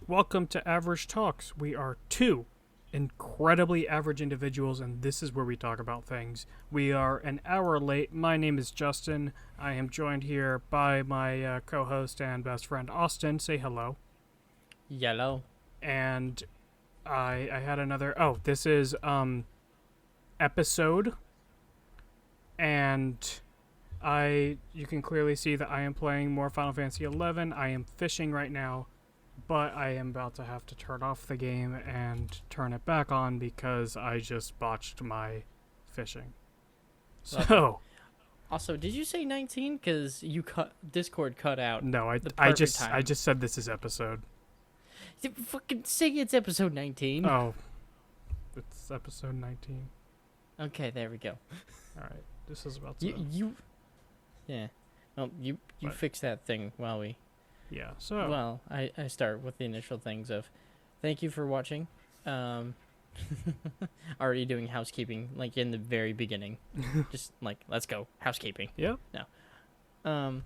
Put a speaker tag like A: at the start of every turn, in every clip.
A: welcome to Average Talks. We are two incredibly average individuals, and this is where we talk about things. We are an hour late. My name is Justin. I am joined here by my co-host and best friend, Austin. Say hello.
B: Yellow.
A: And I had another... Oh, this is episode. And you can clearly see that I am playing more Final Fantasy XI. I am fishing right now. But I am about to have to turn off the game and turn it back on because I just botched my fishing. So.
B: Also, did you say 19? Because Discord cut out.
A: No, I just said this is episode.
B: You fucking say it's episode 19.
A: Oh, it's episode 19.
B: Okay, there we go.
A: All right, this is about to.
B: Yeah. Well, you fix that thing while we.
A: Yeah, so...
B: Well, I start with the initial things of, thank you for watching. Already doing housekeeping, like, in the very beginning. Just, like, let's go. Housekeeping.
A: Yep.
B: No. How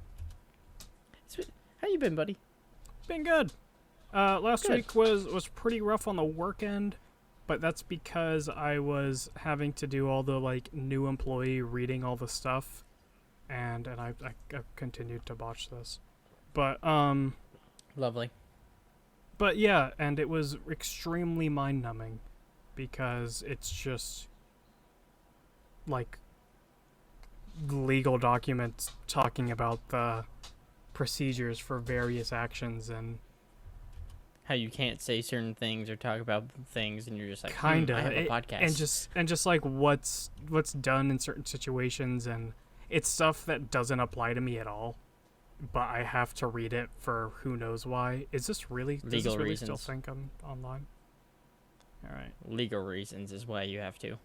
B: you been, buddy?
A: Been good. Last
B: Good.
A: week was pretty rough on the work end, but that's because I was having to do all the, like, new employee reading all the stuff, and I continued to botch this. But,
B: Lovely.
A: But yeah, and it was extremely mind-numbing because it's just, like, legal documents talking about the procedures for various actions and...
B: How you can't say certain things or talk about things, and you're just like,
A: kinda.
B: I have a podcast.
A: And just like, what's done in certain situations, and it's stuff that doesn't apply to me at all. But I have to read it for who knows why. Does this really still think I'm online? All right.
B: Legal reasons is why you have to.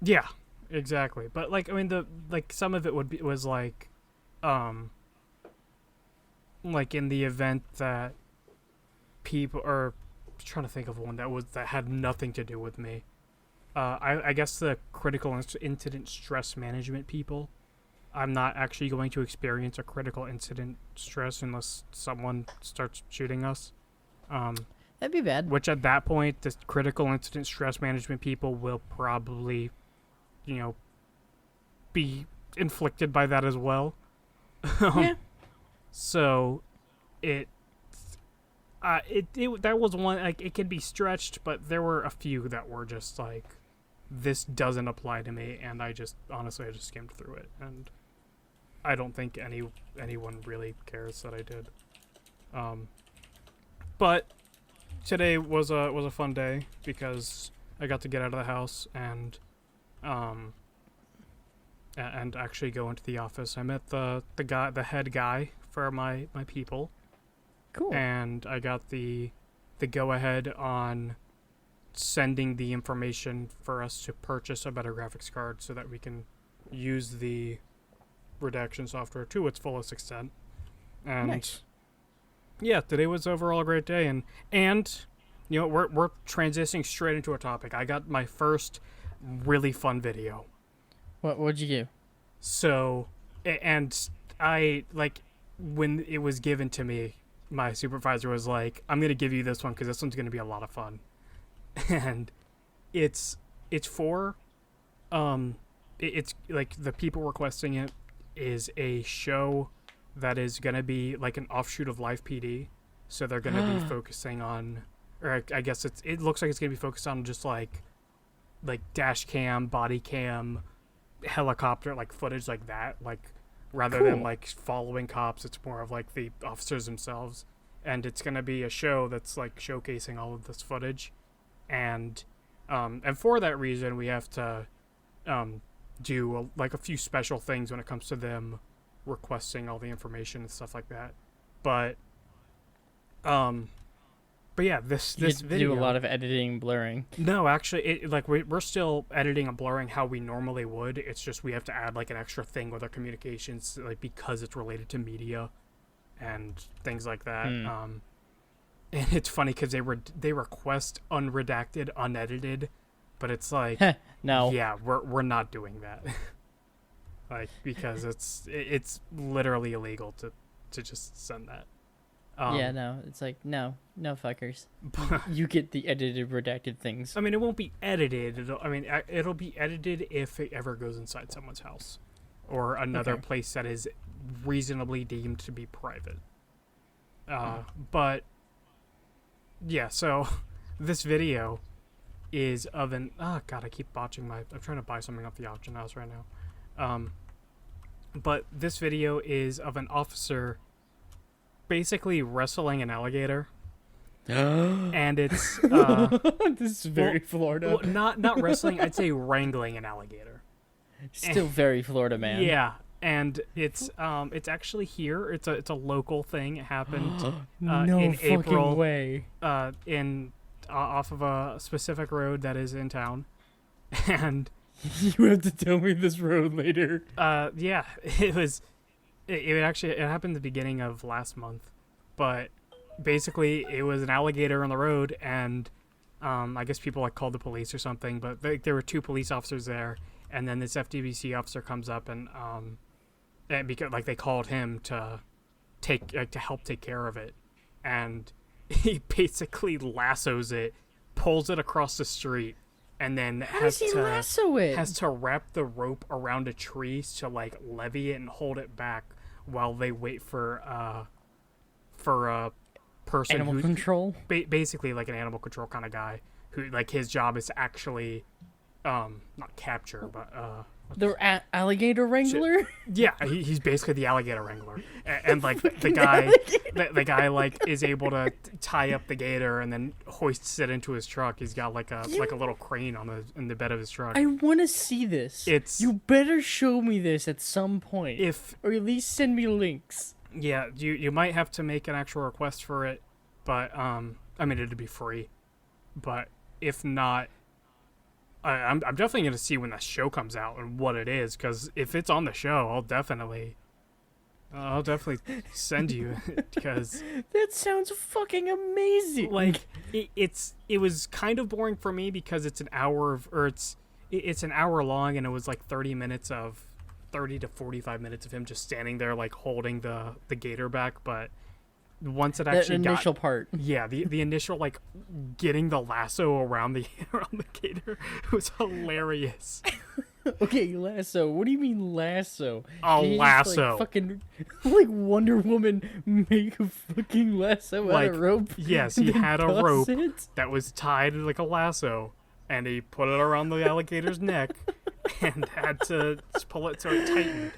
A: Yeah, exactly. But like, I mean, some of it was like in the event that people are trying to think of one that had nothing to do with me. I guess the critical incident stress management people. I'm not actually going to experience a critical incident stress unless someone starts shooting us.
B: That'd be bad.
A: Which at that point, the critical incident stress management people will probably, be inflicted by that as well.
B: Yeah.
A: So, that was one, like, it could be stretched, but there were a few that were just like, this doesn't apply to me, and I just skimmed through it, and I don't think anyone really cares that I did. But today was a fun day because I got to get out of the house and actually go into the office. I met the head guy for my people.
B: Cool.
A: And I got the go ahead on sending the information for us to purchase a better graphics card so that we can use the redaction software to its fullest extent. And
B: nice.
A: Yeah, today was overall a great day, and we're transitioning straight into a topic. I got my first really fun video.
B: What'd you do?
A: So, and I, like, when it was given to me, my supervisor was like, I'm going to give you this one because this one's going to be a lot of fun. And it's for, it's like the people requesting it is a show that is going to be like an offshoot of Live PD. So they're going to be focusing on, or I guess it looks like it's going to be focused on just like dash cam, body cam, helicopter, like footage like that. Like rather than like following cops, it's more of like the officers themselves. And it's going to be a show that's like showcasing all of this footage. And for that reason, we have to do a few special things when it comes to them requesting all the information and stuff like that. But yeah, this video.
B: Do a lot of editing, blurring.
A: No, actually, we're still editing and blurring how we normally would. It's just we have to add like an extra thing with our communications, like because it's related to media and things like that. And it's funny because they request unredacted, unedited, but it's like
B: no,
A: yeah, we're not doing that. Like because it's literally illegal to just send that.
B: Yeah, no, it's like no fuckers. You get the edited, redacted things.
A: I mean, it won't be edited. It'll be edited if it ever goes inside someone's house or another place that is reasonably deemed to be private. But yeah, so this video is of an oh god, I keep botching my. I'm trying to buy something off the auction house right now. But this video is of an officer basically wrestling an alligator. And it's
B: this is very Florida.
A: Well, not wrestling, I'd say wrangling an alligator.
B: Still very Florida, man.
A: Yeah, and it's actually here. It's a local thing. It happened
B: no
A: in
B: fucking
A: April
B: way.
A: In off of a specific road that is in town. And
B: you have to tell me this road later.
A: Yeah, it happened at the beginning of last month, but basically it was an alligator on the road, and I guess people like called the police or something, but there were 2 police officers there, and then this FDBC officer comes up and because like they called him to help take care of it, and he basically lassos it, pulls it across the street, and then has to wrap the rope around a tree to like levy it and hold it back while they wait for a person
B: animal control,
A: basically like an animal control kind of guy who like his job is to actually not capture but
B: the alligator wrangler.
A: Yeah, he's basically the alligator wrangler, and like the guy like is able to tie up the gator and then hoists it into his truck. He's got like a little crane in the bed of his truck.
B: I want to see this. You better show me this at some point, or at least send me links.
A: Yeah, you might have to make an actual request for it, but I mean it'd be free, but if not. I'm definitely going to see when that show comes out and what it is, because if it's on the show, I'll definitely send you because
B: that sounds fucking amazing.
A: Like it was kind of boring for me because it's an hour it's an hour long, and it was like 30 to 45 minutes of him just standing there like holding the gator back, but once it actually
B: the initial part,
A: the initial like getting the lasso around the gator was hilarious.
B: Okay, lasso. What do you mean lasso?
A: Lasso.
B: Like, fucking like Wonder Woman make a fucking lasso out of rope.
A: Yes, he had a rope that was tied like a lasso, and he put it around the alligator's neck and had to pull it so it tightened.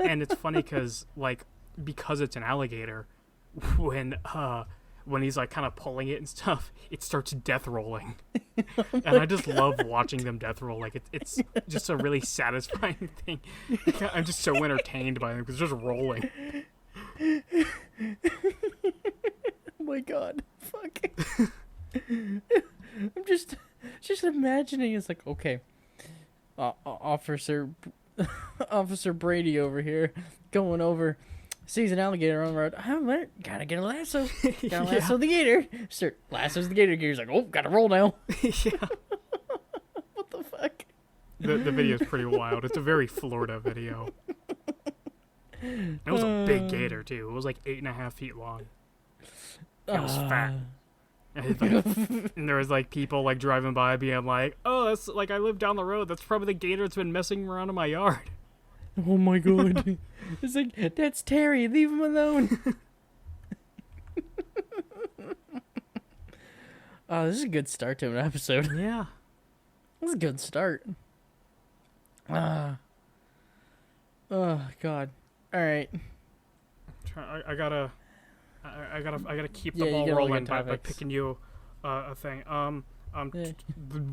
A: And it's funny because it's an alligator, when he's like kind of pulling it and stuff, it starts death rolling. And I just love watching them death roll. Like it's just a really satisfying thing. I'm just so entertained by them because it's just rolling.
B: Oh my god, fuck. I'm just imagining it's like, okay, Officer Brady over here going over, sees an alligator on the road. Gotta get a lasso. Gotta lasso the gator. Lassos the gator. Gator's like, oh, gotta roll now.
A: Yeah.
B: What the fuck?
A: The video's pretty wild. It's a very Florida video. It was a big gator too. It was like 8.5 feet long. It was fat. And there was like people like driving by being like, oh, that's like I live down the road. That's probably the gator that's been messing around in my yard.
B: Oh my god. It's like, that's Terry, leave him alone. Oh, this is a good start to an episode.
A: Yeah.
B: This is a good start. Oh god. Alright.
A: I gotta keep the ball rolling by picking you a thing.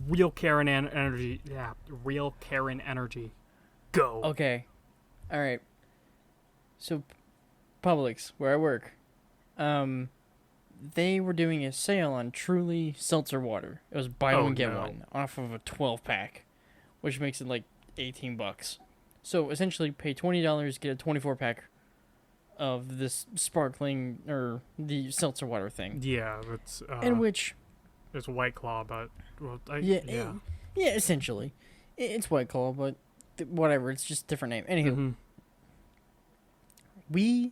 A: Real Karen energy. Yeah, real Karen energy. Go.
B: Okay. All right. So, Publix, where I work, they were doing a sale on Truly seltzer water. It was buy one get one off of a 12-pack, which makes it like $18. So essentially, pay $20, get a 24-pack of this sparkling or the seltzer water thing.
A: Yeah, that's
B: in which
A: it's White Claw, but
B: essentially, it's White Claw, but whatever. It's just a different name. Anywho, we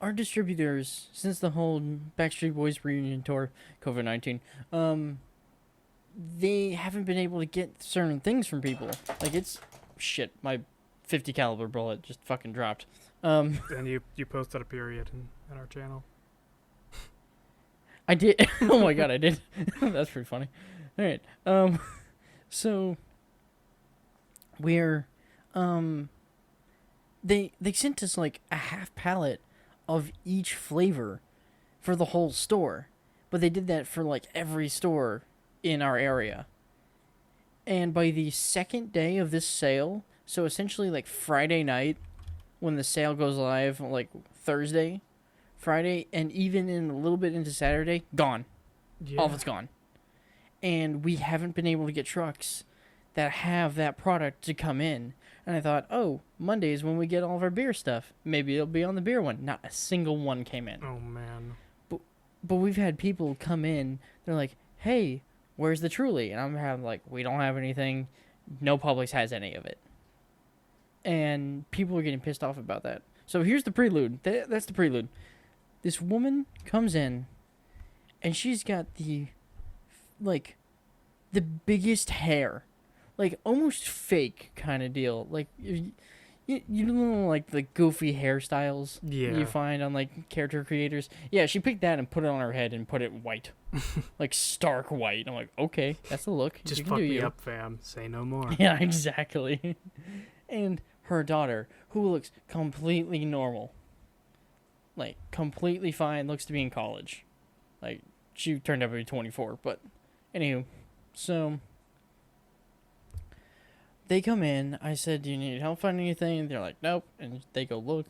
B: our distributors, since the whole Backstreet Boys reunion tour, COVID-19, they haven't been able to get certain things from people. Like, it's shit. My 50 caliber bullet just fucking dropped.
A: And you posted a period in our channel.
B: I did. Oh my god, I did. That's pretty funny. All right. So we're they sent us like a half pallet of each flavor for the whole store, but they did that for like every store in our area. And by the second day of this sale, so essentially like Friday night when the sale goes live, like Thursday, Friday, and even in a little bit into Saturday, gone.
A: Yeah.
B: All of it's gone. And we haven't been able to get trucks that have that product to come in. And I thought, oh, Monday is when we get all of our beer stuff. Maybe it'll be on the beer one. Not a single one came in.
A: Oh, man.
B: But we've had people come in. They're like, hey, where's the Truly? And I'm having like, we don't have anything. No Publix has any of it. And people are getting pissed off about that. So here's the prelude. That's the prelude. This woman comes in, and she's got the biggest hair. Like, almost fake kind of deal. Like, you know, like, the goofy hairstyles you find on, like, character creators? Yeah, she picked that and put it on her head and put it white. Like, stark white. I'm like, okay, that's the look.
A: Just
B: you can
A: fuck
B: do
A: me
B: you.
A: up, fam. Say no more.
B: Yeah, exactly. And her daughter, who looks completely normal. Like, completely fine, looks to be in college. Like, she turned out to be 24, but anywho, so they come in. I said, do you need help finding anything? They're like, nope. And they go, look,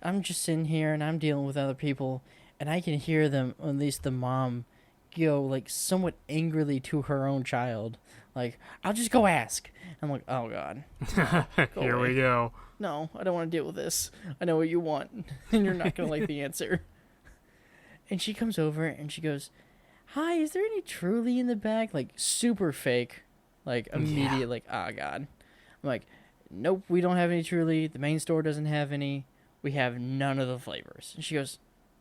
B: I'm just sitting here and I'm dealing with other people, and I can hear them, at least the mom, go, like, somewhat angrily to her own child. Like, I'll just go ask. I'm like, oh, God.
A: Here we go.
B: No, I don't want to deal with this. I know what you want, and you're not going to like the answer. And she comes over, and she goes, hi, is there any Truly in the bag? Like, super fake. Like, immediate, like, oh, God. I'm like, nope, we don't have any Truly. The main store doesn't have any. We have none of the flavors. And she goes,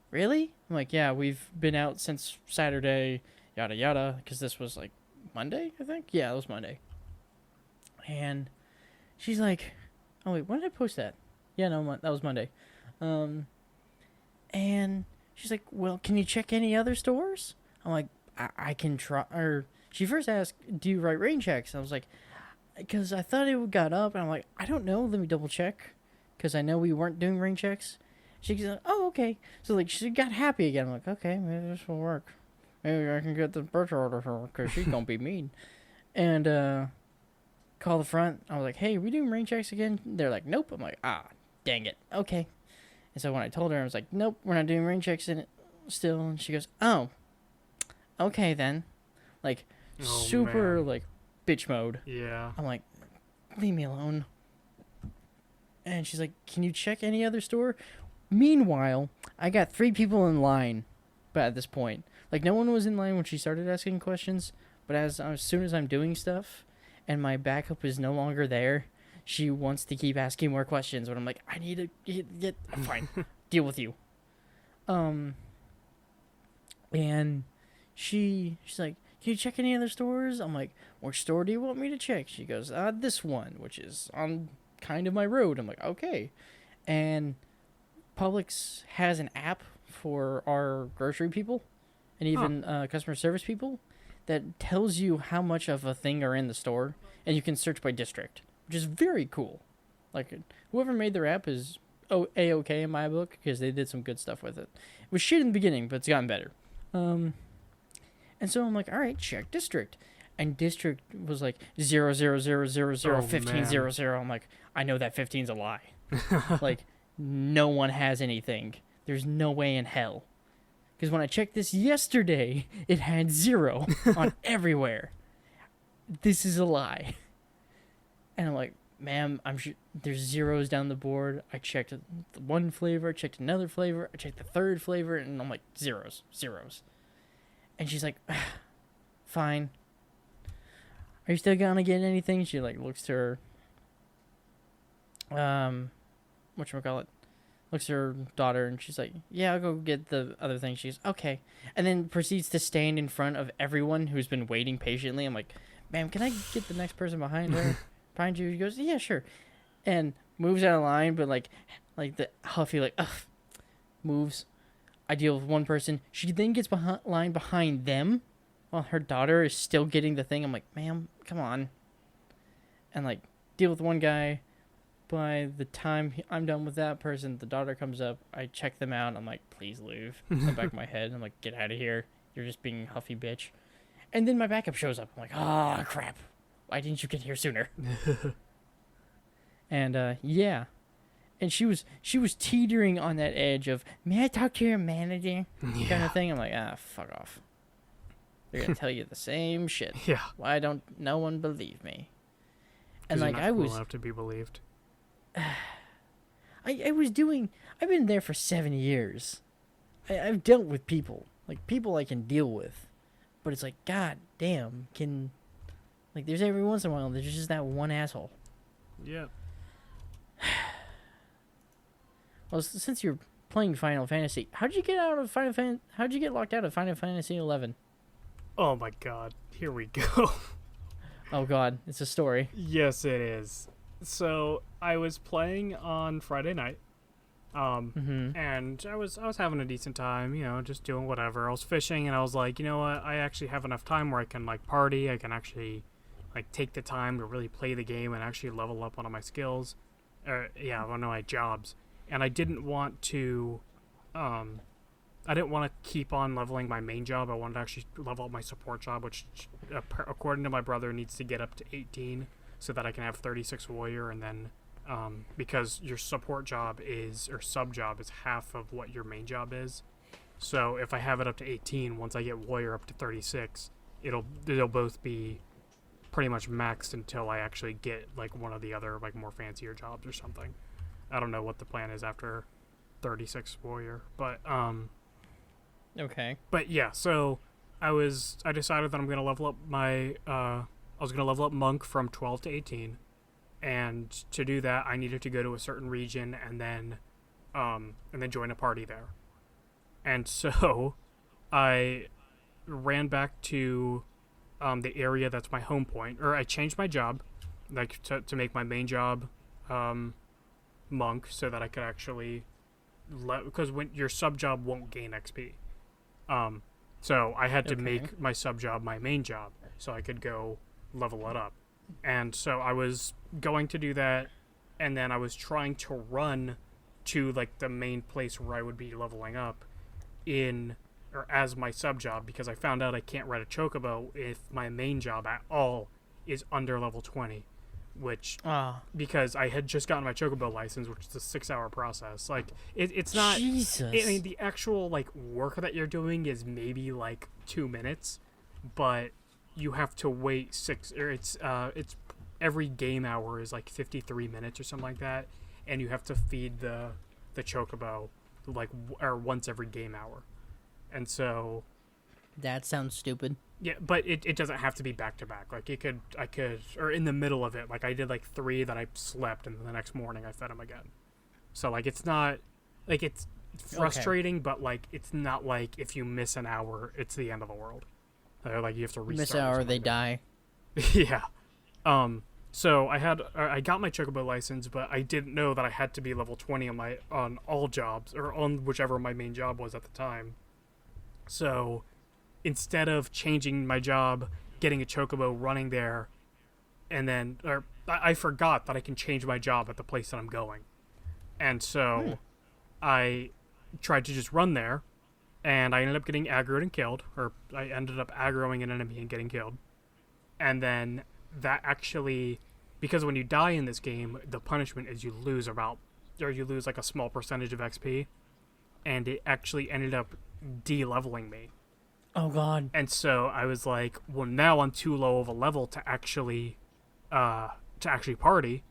B: really? I'm like, yeah, we've been out since Saturday, yada, yada, because this was, like, Monday, I think? Yeah, it was Monday. And she's like, oh, wait, when did I post that? Yeah, no, that was Monday. And she's like, well, can you check any other stores? I'm like, I can try. Or she first asked, do you write rain checks? I was like, because I thought it got up. And I'm like, I don't know. Let me double check. Because I know we weren't doing rain checks. She goes, oh, okay. So, like, she got happy again. I'm like, okay, maybe this will work. Maybe I can get the purchase order for her because she's going to be mean. And, call the front. I was like, hey, are we doing rain checks again? They're like, nope. I'm like, ah, dang it. Okay. And so when I told her, I was like, nope, we're not doing rain checks in it still. And she goes, oh, okay then. Like, super,
A: man.
B: like, bitch mode.
A: Yeah.
B: I'm like, leave me alone. And she's like, can you check any other store? Meanwhile, I got 3 people in line at this point. Like, no one was in line when she started asking questions, but as soon as I'm doing stuff and my backup is no longer there, she wants to keep asking more questions. But I'm like, I need to get fine, deal with you. And she's like, can you check any other stores? I'm like, which store do you want me to check? She goes, this one, which is on kind of my road. I'm like, okay. And Publix has an app for our grocery people and even customer service people that tells you how much of a thing are in the store, and you can search by district, which is very cool. Like, whoever made their app is A-okay in my book, because they did some good stuff with it. It was shit in the beginning, but it's gotten better. And so I'm like, all right, check district. And district was like 000001500. I'm like, I know that 15's a lie. Like, no one has anything. There's no way in hell. Because when I checked this yesterday, it had 0 on everywhere. This is a lie. And I'm like, ma'am, I'm sure there's zeros down the board. I checked one flavor, I checked another flavor, I checked the third flavor, and I'm like, zeros. And she's like, fine. Are you still gonna get anything? She like looks to her, whatchamacallit, looks at her daughter, and she's like, yeah, I'll go get the other thing. She's okay. And then proceeds to stand in front of everyone who's been waiting patiently. I'm like, ma'am, can I get the next person behind her? Behind you? She goes, yeah, sure. And moves out of line, but like the huffy, like, ugh, moves. I deal with one person. She then gets line behind them while her daughter is still getting the thing. I'm like, ma'am, come on. And like, deal with one guy. By the time I'm done with that person, the daughter comes up. I check them out. I'm like, please leave. In the back of my head, I'm like, get out of here. You're just being a huffy bitch. And then my backup shows up. I'm like, ah, crap. Why didn't you get here sooner? And yeah. And she was teetering on that edge of, may I talk to your manager?
A: Yeah.
B: Kind of thing. I'm like, fuck off. They're going to tell you the same shit.
A: Yeah.
B: Why don't no one believe me? And like,
A: you're not cool enough to be believed.
B: I've been there for 7 years. I've dealt with people. Like, people I can deal with. But it's like, god damn, there's every once in a while, there's just that one asshole.
A: Yeah.
B: Well, since you're playing Final Fantasy, how'd you get locked out of Final Fantasy 11?
A: Oh my god, here we go.
B: Oh god, it's a story.
A: Yes, it is. So I was playing on Friday night, and I was having a decent time, just doing whatever. I was fishing, and I was like, you know what? I actually have enough time where I can like party. I can actually like take the time to really play the game and actually level up one of my skills, one of my jobs. And I didn't want to, keep on leveling my main job. I wanted to actually level up my support job, which, according to my brother, needs to get up to 18. So that I can have 36 warrior, and then because your support job sub job is half of what your main job is. So if I have it up to 18, once I get warrior up to 36, they'll both be pretty much maxed until I actually get like one of the other like more fancier jobs or something. I don't know what the plan is after 36 warrior, but
B: okay.
A: But yeah, so I decided that I'm gonna level up my I was going to level up Monk from 12 to 18, and to do that, I needed to go to a certain region and then join a party there. And so I ran back to the area that's my home point, or I changed my job, like to make my main job Monk, so that I could actually because when your sub job won't gain XP. So I had to make my sub job my main job, so I could go level it up. And so I was going to do that, and then I was trying to run to like the main place where I would be leveling up as my sub job, because I found out I can't ride a chocobo if my main job at all is under level 20, which because I had just gotten my chocobo license, which is a 6-hour process. Like it's not
B: Jesus.
A: I mean, the actual like work that you're doing is maybe like 2 minutes, but you have to wait it's every game hour is like 53 minutes or something like that, and you have to feed the chocobo like once every game hour. And so
B: that sounds stupid.
A: Yeah, but it doesn't have to be back to back. Like I could or in the middle of it, like I did like 3 that I slept, and then the next morning I fed them again. So like it's not like it's frustrating, but like it's not like if you miss an hour it's the end of the world. Like you have to restart.
B: Miss an hour, they die.
A: Yeah. So I got my chocobo license, but I didn't know that I had to be level 20 on all jobs, or on whichever my main job was at the time. So instead of changing my job, getting a chocobo, running there, and then I forgot that I can change my job at the place that I'm going. And so I tried to just run there, and I ended up getting aggroed and killed, or I ended up aggroing an enemy and getting killed. And then that actually, because when you die in this game, the punishment is you lose like a small percentage of XP, and it actually ended up de-leveling me.
B: Oh god.
A: And so I was like, well, now I'm too low of a level to actually party.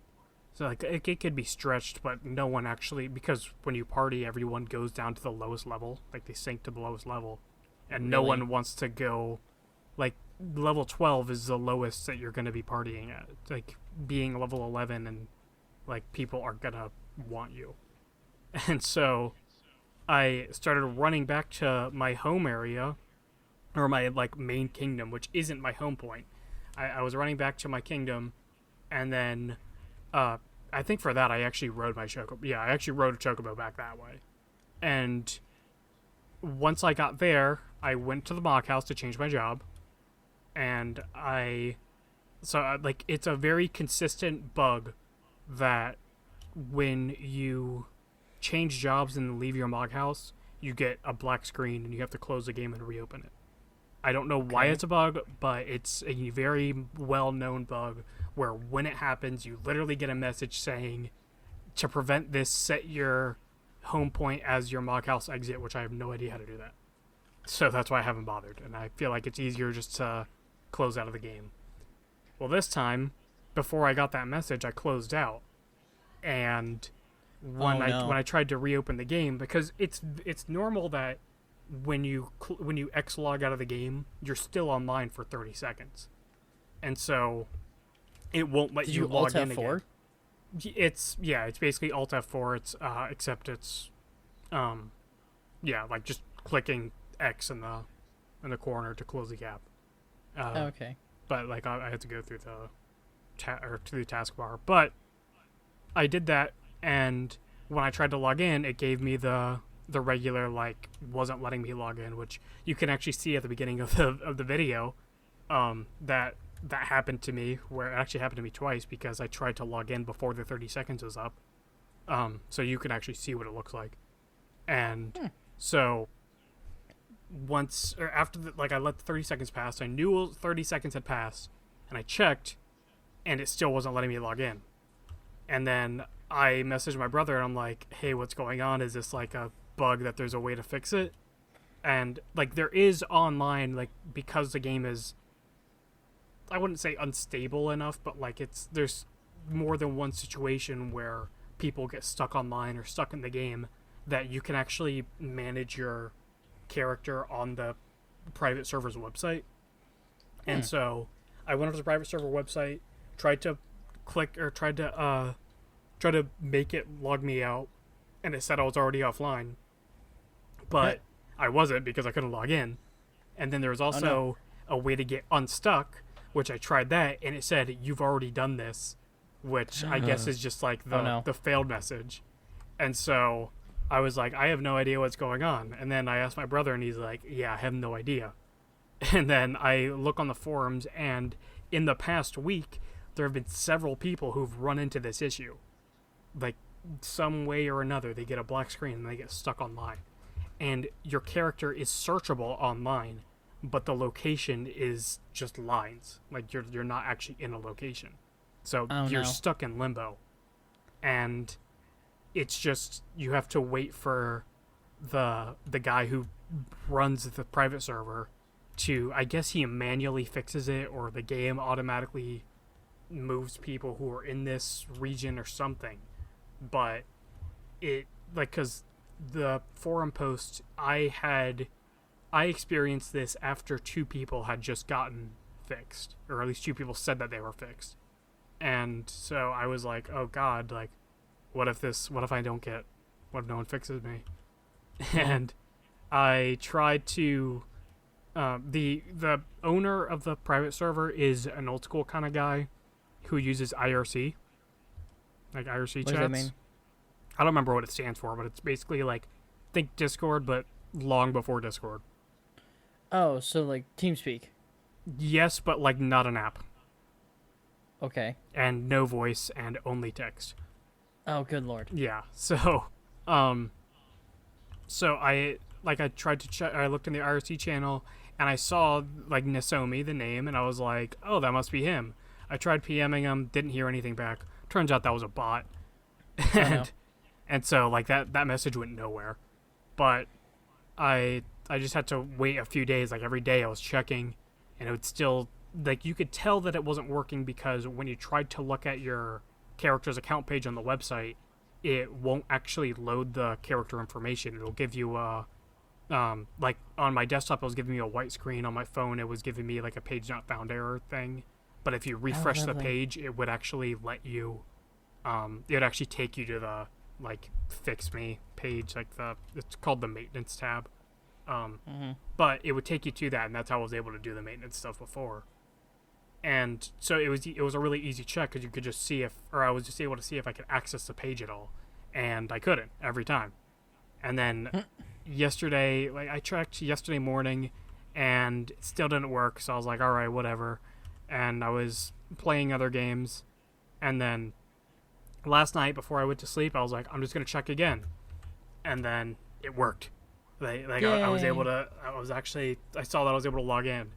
A: So like it could be stretched, but no one actually, because when you party, everyone goes down to the lowest level, like they sink to the lowest level, and
B: really?
A: No one wants to go, like level 12 is the lowest that you're going to be partying at. Like being level 11, and like people aren't gonna want you. And so I started running back to my home area, or my like main kingdom, which isn't my home point. I was running back to my kingdom, and then uh, I think for that I actually rode my chocobo. Yeah, I actually rode a chocobo back that way. And once I got there, I went to the mock house to change my job, and like it's a very consistent bug that when you change jobs and leave your mock house, you get a black screen and you have to close the game and reopen it. I don't know why
B: Okay.
A: it's a bug, but it's a very well known bug where when it happens, you literally get a message saying, to prevent this, set your home point as your mock house exit, which I have no idea how to do that. So that's why I haven't bothered, and I feel like it's easier just to close out of the game. Well, this time, before I got that message, I closed out, and
B: Oh no.
A: when I tried to reopen the game, because it's normal that when you X log out of the game, you're still online for 30 seconds, and so it won't let
B: Did
A: you
B: you
A: log
B: Alt
A: in again.
B: F4?
A: It's basically Alt F4. It's except it's um yeah, like just clicking X in the corner to close the gap.
B: Oh,
A: Uh,
B: okay.
A: but like I had to go through or to the taskbar. But I did that, and when I tried to log in, it gave me the regular like wasn't letting me log in, which you can actually see at the beginning of the video. That happened to me, where it actually happened to me twice because I tried to log in before the 30 seconds was up. So you can actually see what it looks like, and so once or after like I let the 30 seconds pass, I knew 30 seconds had passed, and I checked, and it still wasn't letting me log in. And then I messaged my brother, and I'm like, "Hey, what's going on? Is this like a bug that there's a way to fix it?" And like there is online, like because the game is, I wouldn't say unstable enough, but like there's more than one situation where people get stuck online or stuck in the game that you can actually manage your character on the private server's website. And so I went over to the private server website, tried to try to make it log me out, and it said I was already offline, but I wasn't because I couldn't log in. And then there was
B: Oh no.
A: also a way to get unstuck, which I tried that, and it said you've already done this, which I guess is just like
B: Oh no.
A: the failed message. And so I was like, I have no idea what's going on. And then I asked my brother, and he's like, yeah, I have no idea. And then I look on the forums, and in the past week, there have been several people who've run into this issue. Like, some way or another, they get a black screen and they get stuck online. And your character is searchable online, but the location is just lines. Like, you're not actually in a location. So
B: Oh
A: you're
B: no.
A: stuck in limbo. And it's just, you have to wait for the guy who runs the private server to, I guess he manually fixes it, or the game automatically moves people who are in this region or something. But it, like, because the forum post I experienced this after two people had just gotten fixed, or at least two people said that they were fixed. And so I was like, oh god, like, what if I don't get, what if no one fixes me? And I tried to the owner of the private server is an old school kind of guy who uses IRC, like IRC
B: What
A: chats.
B: does that mean?
A: I don't remember what it stands for, but it's basically like, think Discord, but long before Discord.
B: Oh, so like TeamSpeak.
A: Yes, but like not an app,
B: Okay.
A: and no voice, and only text.
B: Oh, good lord.
A: Yeah. So, um, so I tried to check. I looked in the IRC channel, and I saw like Nasomi, the name, and I was like, oh, that must be him. I tried PMing him, didn't hear anything back. Turns out that was a bot,
B: Oh no.
A: and so like that message went nowhere. But I just had to wait a few days. Like every day I was checking, and it would still, like, you could tell that it wasn't working because when you tried to look at your character's account page on the website, it won't actually load the character information. It'll give you a like on my desktop it was giving me a white screen. On my phone it was giving me like a page not found error thing. But if you refresh the
B: lovely.
A: page, it would actually let you it would actually take you to like fix me page, like it's called the maintenance tab.
B: Mm-hmm.
A: But it would take you to that, and that's how I was able to do the maintenance stuff before. And so it was a really easy check because you could just see I was just able to see if I could access the page at all, and I couldn't every time. And then yesterday, like I checked yesterday morning, and it still didn't work. So I was like, all right, whatever. And I was playing other games, and then last night before I went to sleep, I was like, I'm just gonna check again, and then it worked. I was able to. I saw that I was able to log in.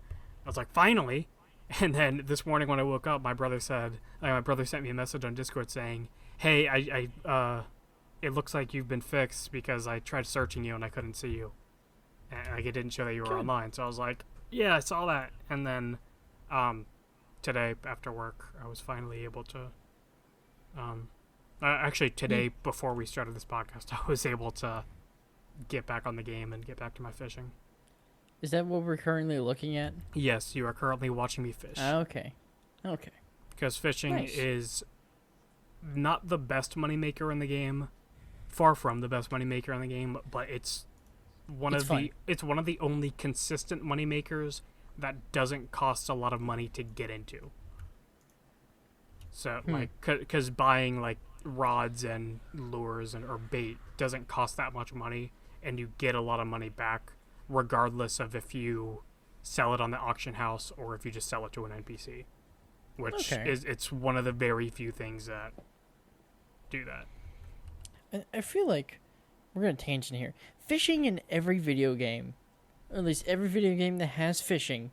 A: I was like, finally. And then this morning when I woke up, my brother sent me a message on Discord saying, "Hey, it looks like you've been fixed because I tried searching you and I couldn't see you, and like it didn't show that you were online." So I was like, "Yeah, I saw that." And then, today after work, I was finally able to. Actually, today before we started this podcast, I was able to get back on the game and get back to my fishing.
B: Is that what we're currently looking at?
A: Yes, you are currently watching me fish.
B: Okay.
A: Because fishing
B: Nice.
A: is not the best moneymaker in the game, far from the best moneymaker in the game, but it's one of the only consistent moneymakers that doesn't cost a lot of money to get into. So because buying like rods and lures or bait doesn't cost that much money, and you get a lot of money back regardless of if you sell it on the auction house or if you just sell it to an NPC, which it's one of the very few things that do that.
B: I feel like we're going to tangent here. Fishing in every video game, or at least every video game that has fishing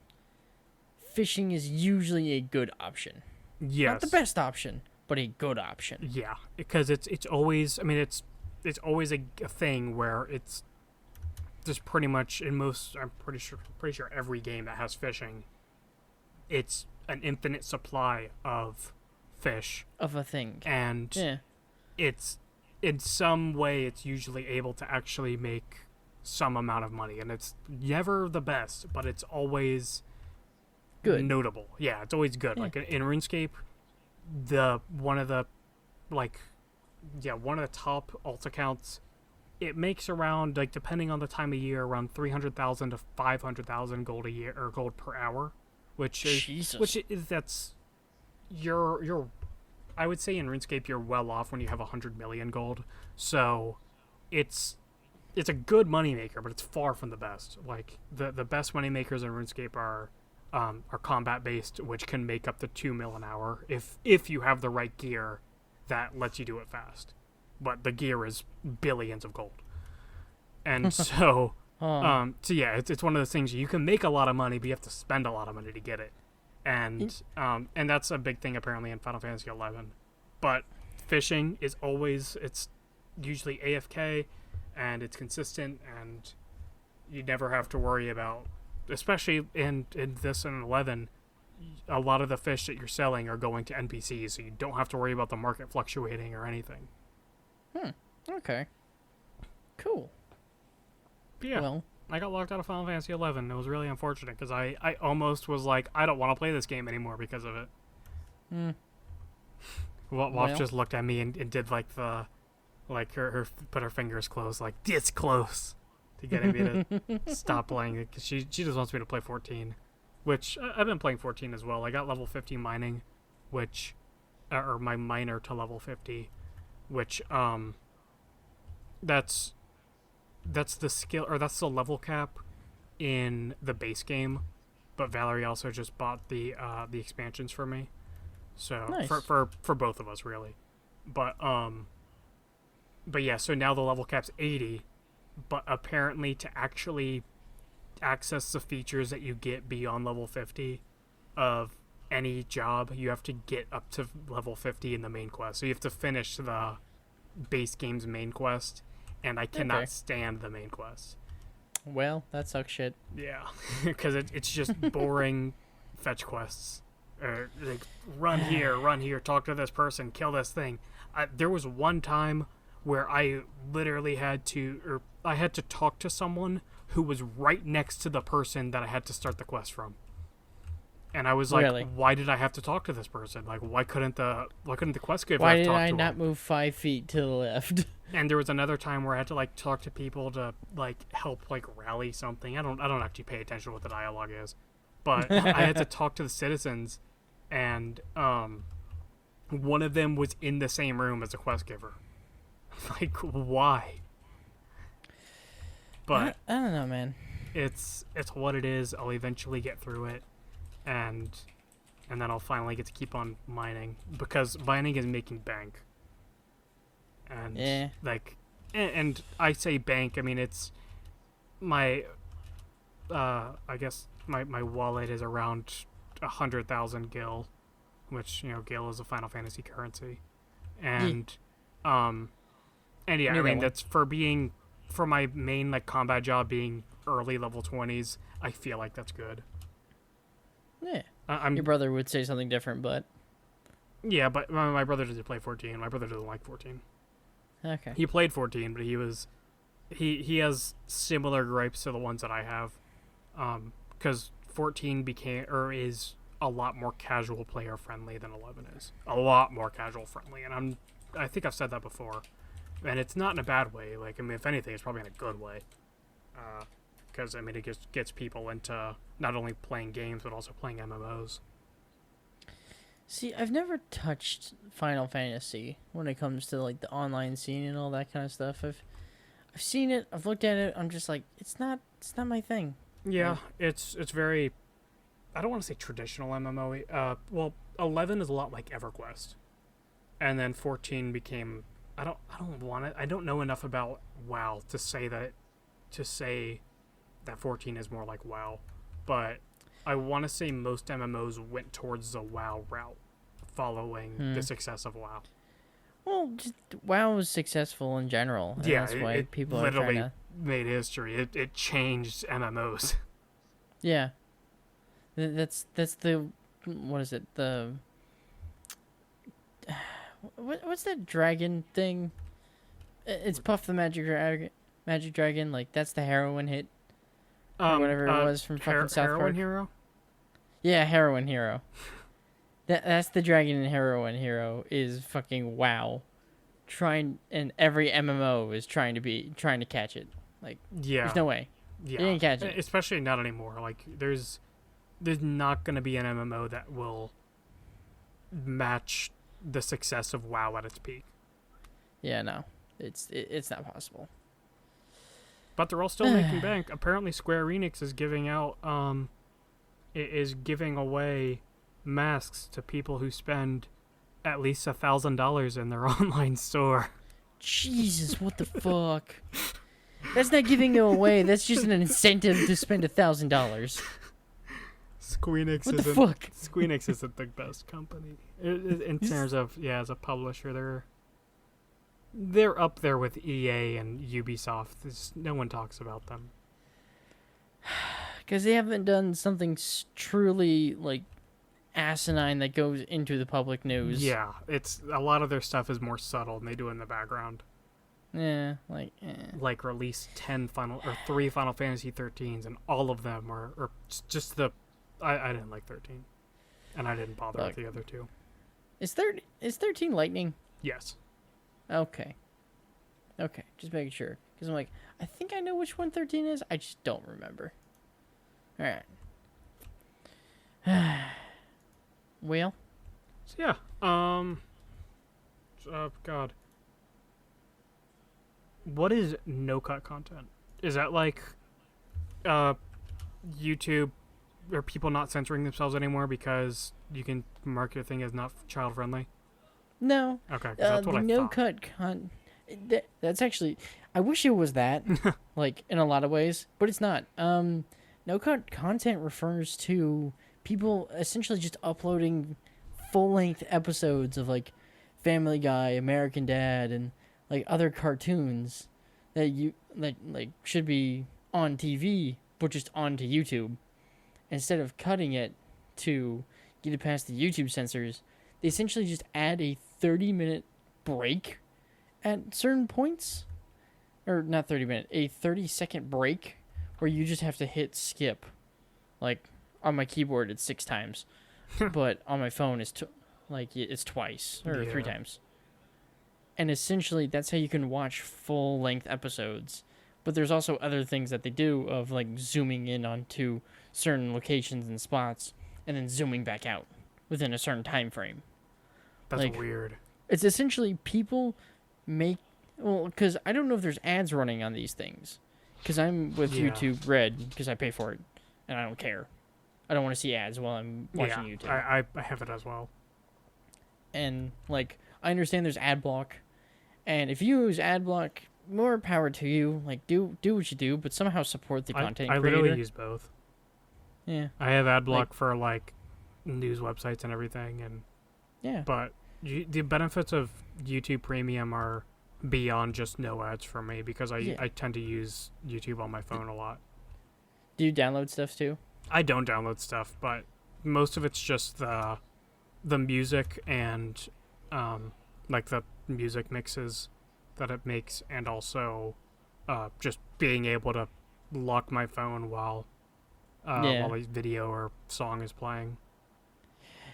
B: is usually a good option.
A: Yes.
B: Not the best option, but a good option.
A: Yeah, because it's always, I mean, it's always a thing where it's just pretty much in most, I'm pretty sure every game that has fishing, it's an infinite supply of fish.
B: Of a thing.
A: And it's, in some way, it's usually able to actually make some amount of money. And it's never the best, but it's always
B: good.
A: Notable. Yeah, it's always good. Yeah. Like in RuneScape, one of the top alt accounts, it makes around, like, depending on the time of year, around 300,000 to 500,000 gold a year, or gold per hour, which is you're I would say in RuneScape you're well off when you have 100 million gold. So it's a good moneymaker, but it's far from the best. Like the best moneymakers in RuneScape are combat based, which can make up to 2 mil an hour if you have the right gear that lets you do it fast. But the gear is billions of gold. And so yeah, it's one of those things you can make a lot of money, but you have to spend a lot of money to get it. And that's a big thing apparently in Final Fantasy 11. But fishing is always, it's usually AFK, and it's consistent, and you never have to worry about, especially in this and 11, a lot of the fish that you're selling are going to NPCs, so you don't have to worry about the market fluctuating or anything.
B: Okay. Cool.
A: But yeah. Well, I got locked out of Final Fantasy 11. It was really unfortunate because I almost was like, I don't want to play this game anymore because of it. Wolf just looked at me and did like the, like her put her fingers close, like this close, to getting me to stop playing it because she just wants me to play 14, which I've been playing 14 as well. I got level 50 mining, which, or my miner to level 50, which that's the skill, or that's the level cap in the base game, but Valerie also just bought the expansions for me, so nice. for both of us really, but yeah, so now the level cap's 80, but apparently to actually access the features that you get beyond level 50 of any job, you have to get up to level 50 in the main quest, so you have to finish the base game's main quest, and I cannot stand the main quest.
B: Well, that sucks shit.
A: Yeah, because it's just boring fetch quests. Like, run here, talk to this person, kill this thing. There was one time where I literally had to talk to someone who was right next to the person that I had to start the quest from. And I was like,
B: Really?
A: why did I have to talk to this person? Like, why couldn't the quest giver
B: Why
A: have
B: did
A: talked
B: I
A: to
B: not
A: him?
B: move 5 feet to the left?
A: And there was another time where I had to like talk to people to like help like rally something. I don't actually pay attention to what the dialogue is, but I had to talk to the citizens, and one of them was in the same room as the quest giver. Like, why? But
B: I don't know, man.
A: it's what it is. I'll eventually get through it, and then I'll finally get to keep on mining, because mining is making bank. And
B: Yeah.
A: like, and I say bank, I mean it's my I guess my wallet is around 100,000 gil, which, gil is a Final Fantasy currency. And and yeah, I
B: Knew that
A: mean
B: one.
A: that's for my main like combat job being early level 20s. I feel like that's good.
B: Yeah.
A: I'm
B: Your brother would say something different, but
A: Yeah, but my brother doesn't play 14. My brother doesn't like 14.
B: okay.
A: He played 14, but he has similar gripes to the ones that I have, because 14 is a lot more casual player friendly than 11 is. A lot more casual friendly, and I think I've said that before, and it's not in a bad way. Like, I mean, if anything, it's probably in a good way, because I mean it just gets people into not only playing games but also playing MMOs.
B: See, I've never touched Final Fantasy when it comes to like the online scene and all that kind of stuff. I've seen it, I've looked at it, I'm just like, it's not my thing.
A: Yeah, it's very. I don't want to say traditional MMO. Well, 11 is a lot like EverQuest, and then 14 became. I don't want it. I don't know enough about WoW to say that 14 is more like WoW, but I want to say most MMOs went towards the WoW route, following the success of WoW.
B: Well, just WoW was successful in general. And
A: Yeah,
B: that's why
A: it
B: people are
A: literally
B: trying to.
A: made history. It changed MMOs.
B: Yeah, that's the what is it the what's that dragon thing? It's Puff the Magic Dragon. Like that's the heroin hit or whatever it was from fucking South
A: Heroin
B: Park.
A: Hero.
B: Yeah, Heroin Hero. That's the dragon in Heroin Hero is fucking WoW. And every MMO is trying to catch it. Like
A: Yeah.
B: there's no way.
A: Yeah,
B: You didn't catch it.
A: Especially not anymore. Like there's not going to be an MMO that will match the success of WoW at its peak.
B: Yeah, no. It's not possible.
A: But they're all still making bank. Apparently Square Enix is giving away masks to people who spend at least $1,000 in their online store.
B: Jesus, what the fuck? That's not giving it away. That's just an incentive to spend $1,000.
A: Squeenix
B: What the fuck?
A: Squeenix isn't the best company in terms of as a publisher. They're up there with EA and Ubisoft. No one talks about them.
B: Because they haven't done something truly like asinine that goes into the public news.
A: Yeah, it's a lot of their stuff is more subtle and they do it in the background.
B: Yeah,
A: Like release 3 Final Fantasy 13s, and all of them are just the. I didn't like 13, and I didn't bother with the other two.
B: Is 13 Lightning?
A: Yes.
B: Okay, just making sure. Because I'm like, I think I know which one 13 is. I just don't remember. All right. Well.
A: So yeah. God. What is no-cut content? Is that like, YouTube, are people not censoring themselves anymore because you can mark your thing as not child-friendly?
B: No.
A: Okay, 'cause that's what I thought.
B: No-cut that's actually, I wish it was that, like, in a lot of ways, but it's not. No-cut content refers to people essentially just uploading full-length episodes of, like, Family Guy, American Dad, and, like, other cartoons that should be on TV, but just onto YouTube. Instead of cutting it to get it past the YouTube censors, they essentially just add a 30-minute break at certain points. Or not 30-minute, a 30-second break where you just have to hit skip, like, On my keyboard, it's 6 times, but on my phone, it's twice or 3 times. And essentially, that's how you can watch full-length episodes. But there's also other things that they do of like zooming in onto certain locations and spots, and then zooming back out within a certain time frame.
A: That's
B: like,
A: weird.
B: It's essentially people because I don't know if there's ads running on these things. Because I'm with YouTube Red because I pay for it, and I don't care. I don't want to see ads while I'm watching YouTube.
A: I have it as well.
B: And, like, I understand there's ad block. And if you use ad block, more power to you. Like, do what you do, but somehow support the content creator.
A: I literally use both.
B: Yeah.
A: I have ad block for, like, news websites and everything. And
B: yeah.
A: But the benefits of YouTube Premium are beyond just no ads for me because I tend to use YouTube on my phone a lot.
B: Do you download stuff, too?
A: I don't download stuff, but most of it's just the music and like the music mixes that it makes, and also just being able to lock my phone while a video or song is playing.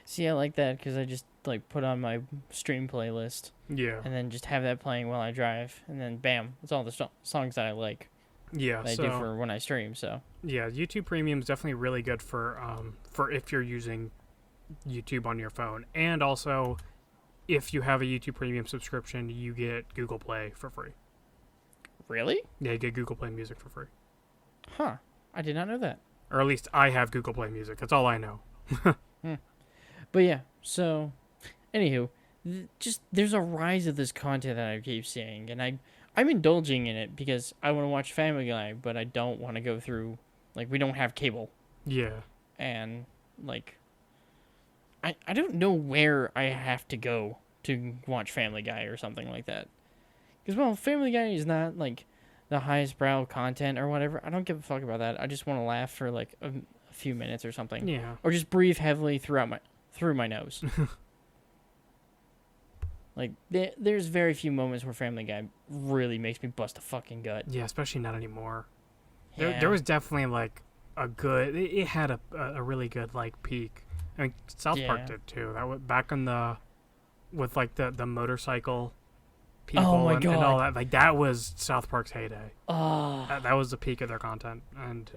B: See, I like that because I just like put on my stream playlist.
A: Yeah.
B: And then just have that playing while I drive, and then bam, it's all the songs that I like.
A: Yeah,
B: that I do for when I stream. So
A: yeah, YouTube Premium is definitely really good for if you're using YouTube on your phone, and also if you have a YouTube Premium subscription, you get Google Play for free.
B: Really?
A: Yeah, you get Google Play Music for free.
B: Huh? I did not know that.
A: Or at least I have Google Play Music. That's all I know.
B: But yeah, so anywho, just there's a rise of this content that I keep seeing, and I'm indulging in it because I want to watch Family Guy, but I don't want to go through, like, we don't have cable.
A: Yeah.
B: And, like, I don't know where I have to go to watch Family Guy or something like that. Because, well, Family Guy is not, like, the highest brow content or whatever. I don't give a fuck about that. I just want to laugh for, like, a few minutes or something.
A: Yeah.
B: Or just breathe heavily through my nose. Like, there's very few moments where Family Guy really makes me bust a fucking gut.
A: Yeah, especially not anymore.
B: Yeah.
A: There was definitely, like, a good... It had a really good, like, peak. I mean, South Park did, too. That was back on the... With, like, the motorcycle people and all that. Like, that was South Park's heyday. That was the peak of their content. And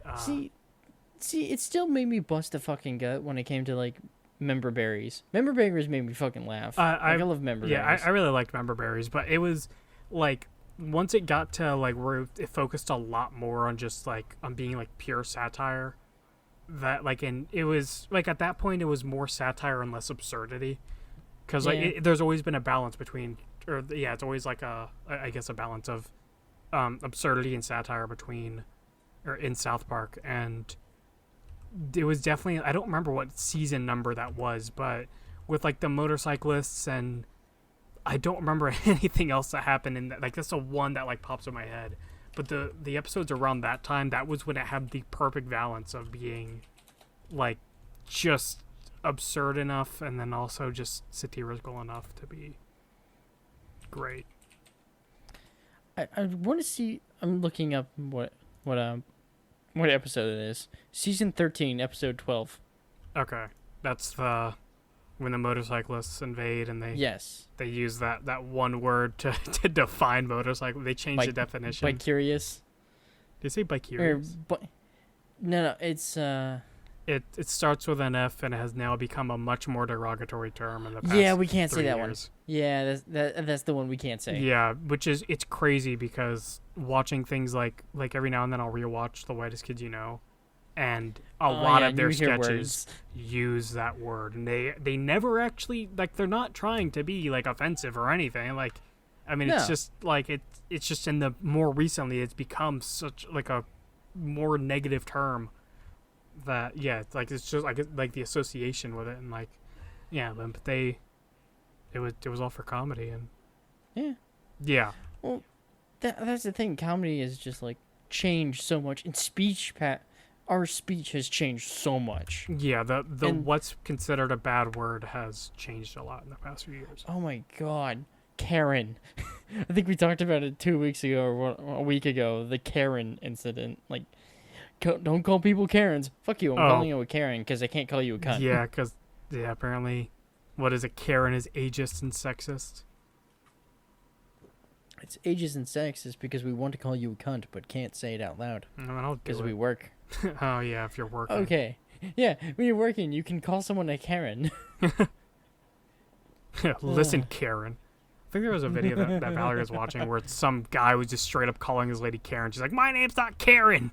B: See, it still made me bust a fucking gut when it came to, like, Member Berries. Member Berries made me fucking laugh. I love Member Berries.
A: Yeah, I really liked Member Berries, but it was, like, once it got to, like, where it focused a lot more on just, like, on being, like, pure satire, that, like, and it was, like, at that point, it was more satire and less absurdity. Because, like, there's always been a balance between, it's always, like, I guess a balance of absurdity and satire in South Park, and it was definitely, I don't remember what season number that was, but with, like, the motorcyclists, and I don't remember anything else that happened in that. Like, that's the one that, like, pops in my head. But the episodes around that time, that was when it had the perfect balance of being, like, just absurd enough and then also just satirical enough to be great.
B: I want to see. I'm looking up what episode it is. Season 13, episode 12.
A: Okay, that's when the motorcyclists invade and they use that one word to define motorcycle. They change the definition.
B: Bicurious.
A: Did you say bicurious?
B: No, it's
A: It starts with an F and it has now become a much more derogatory term in the past.
B: Yeah, we can't say that
A: years.
B: one. Yeah, that's the one we can't say.
A: Yeah, it's crazy because watching things like every now and then I'll rewatch The Whitest Kids You Know, and a lot of their sketches use that word, and they never actually, like, they're not trying to be, like, offensive or anything. Like, I mean, it's just like it's just in the more recently it's become such, like, a more negative term. That it's just like the association with it, and, like, but it was all for comedy, and
B: well, that's the thing. Comedy is just, like, changed so much in speech. Our speech has changed so much.
A: Yeah, the what's considered a bad word has changed a lot in the past few years.
B: Oh my god, Karen! I think we talked about it 2 weeks ago or a week ago. The Karen incident, like, Don't call people Karens. Fuck you. I'm
A: Oh,
B: calling you a Karen because I can't call you a cunt.
A: yeah, because apparently, what is it? Karen is ageist and sexist.
B: It's ages and sexist because we want to call you a cunt but can't say it out loud
A: No, I'll do
B: because
A: it.
B: we work.
A: Oh yeah, if you're working.
B: Okay. Yeah, when you're working, you can call someone a Karen.
A: Listen, Karen. I think there was a video that Valerie was watching where some guy was just straight up calling his lady Karen. She's like, "My name's not Karen."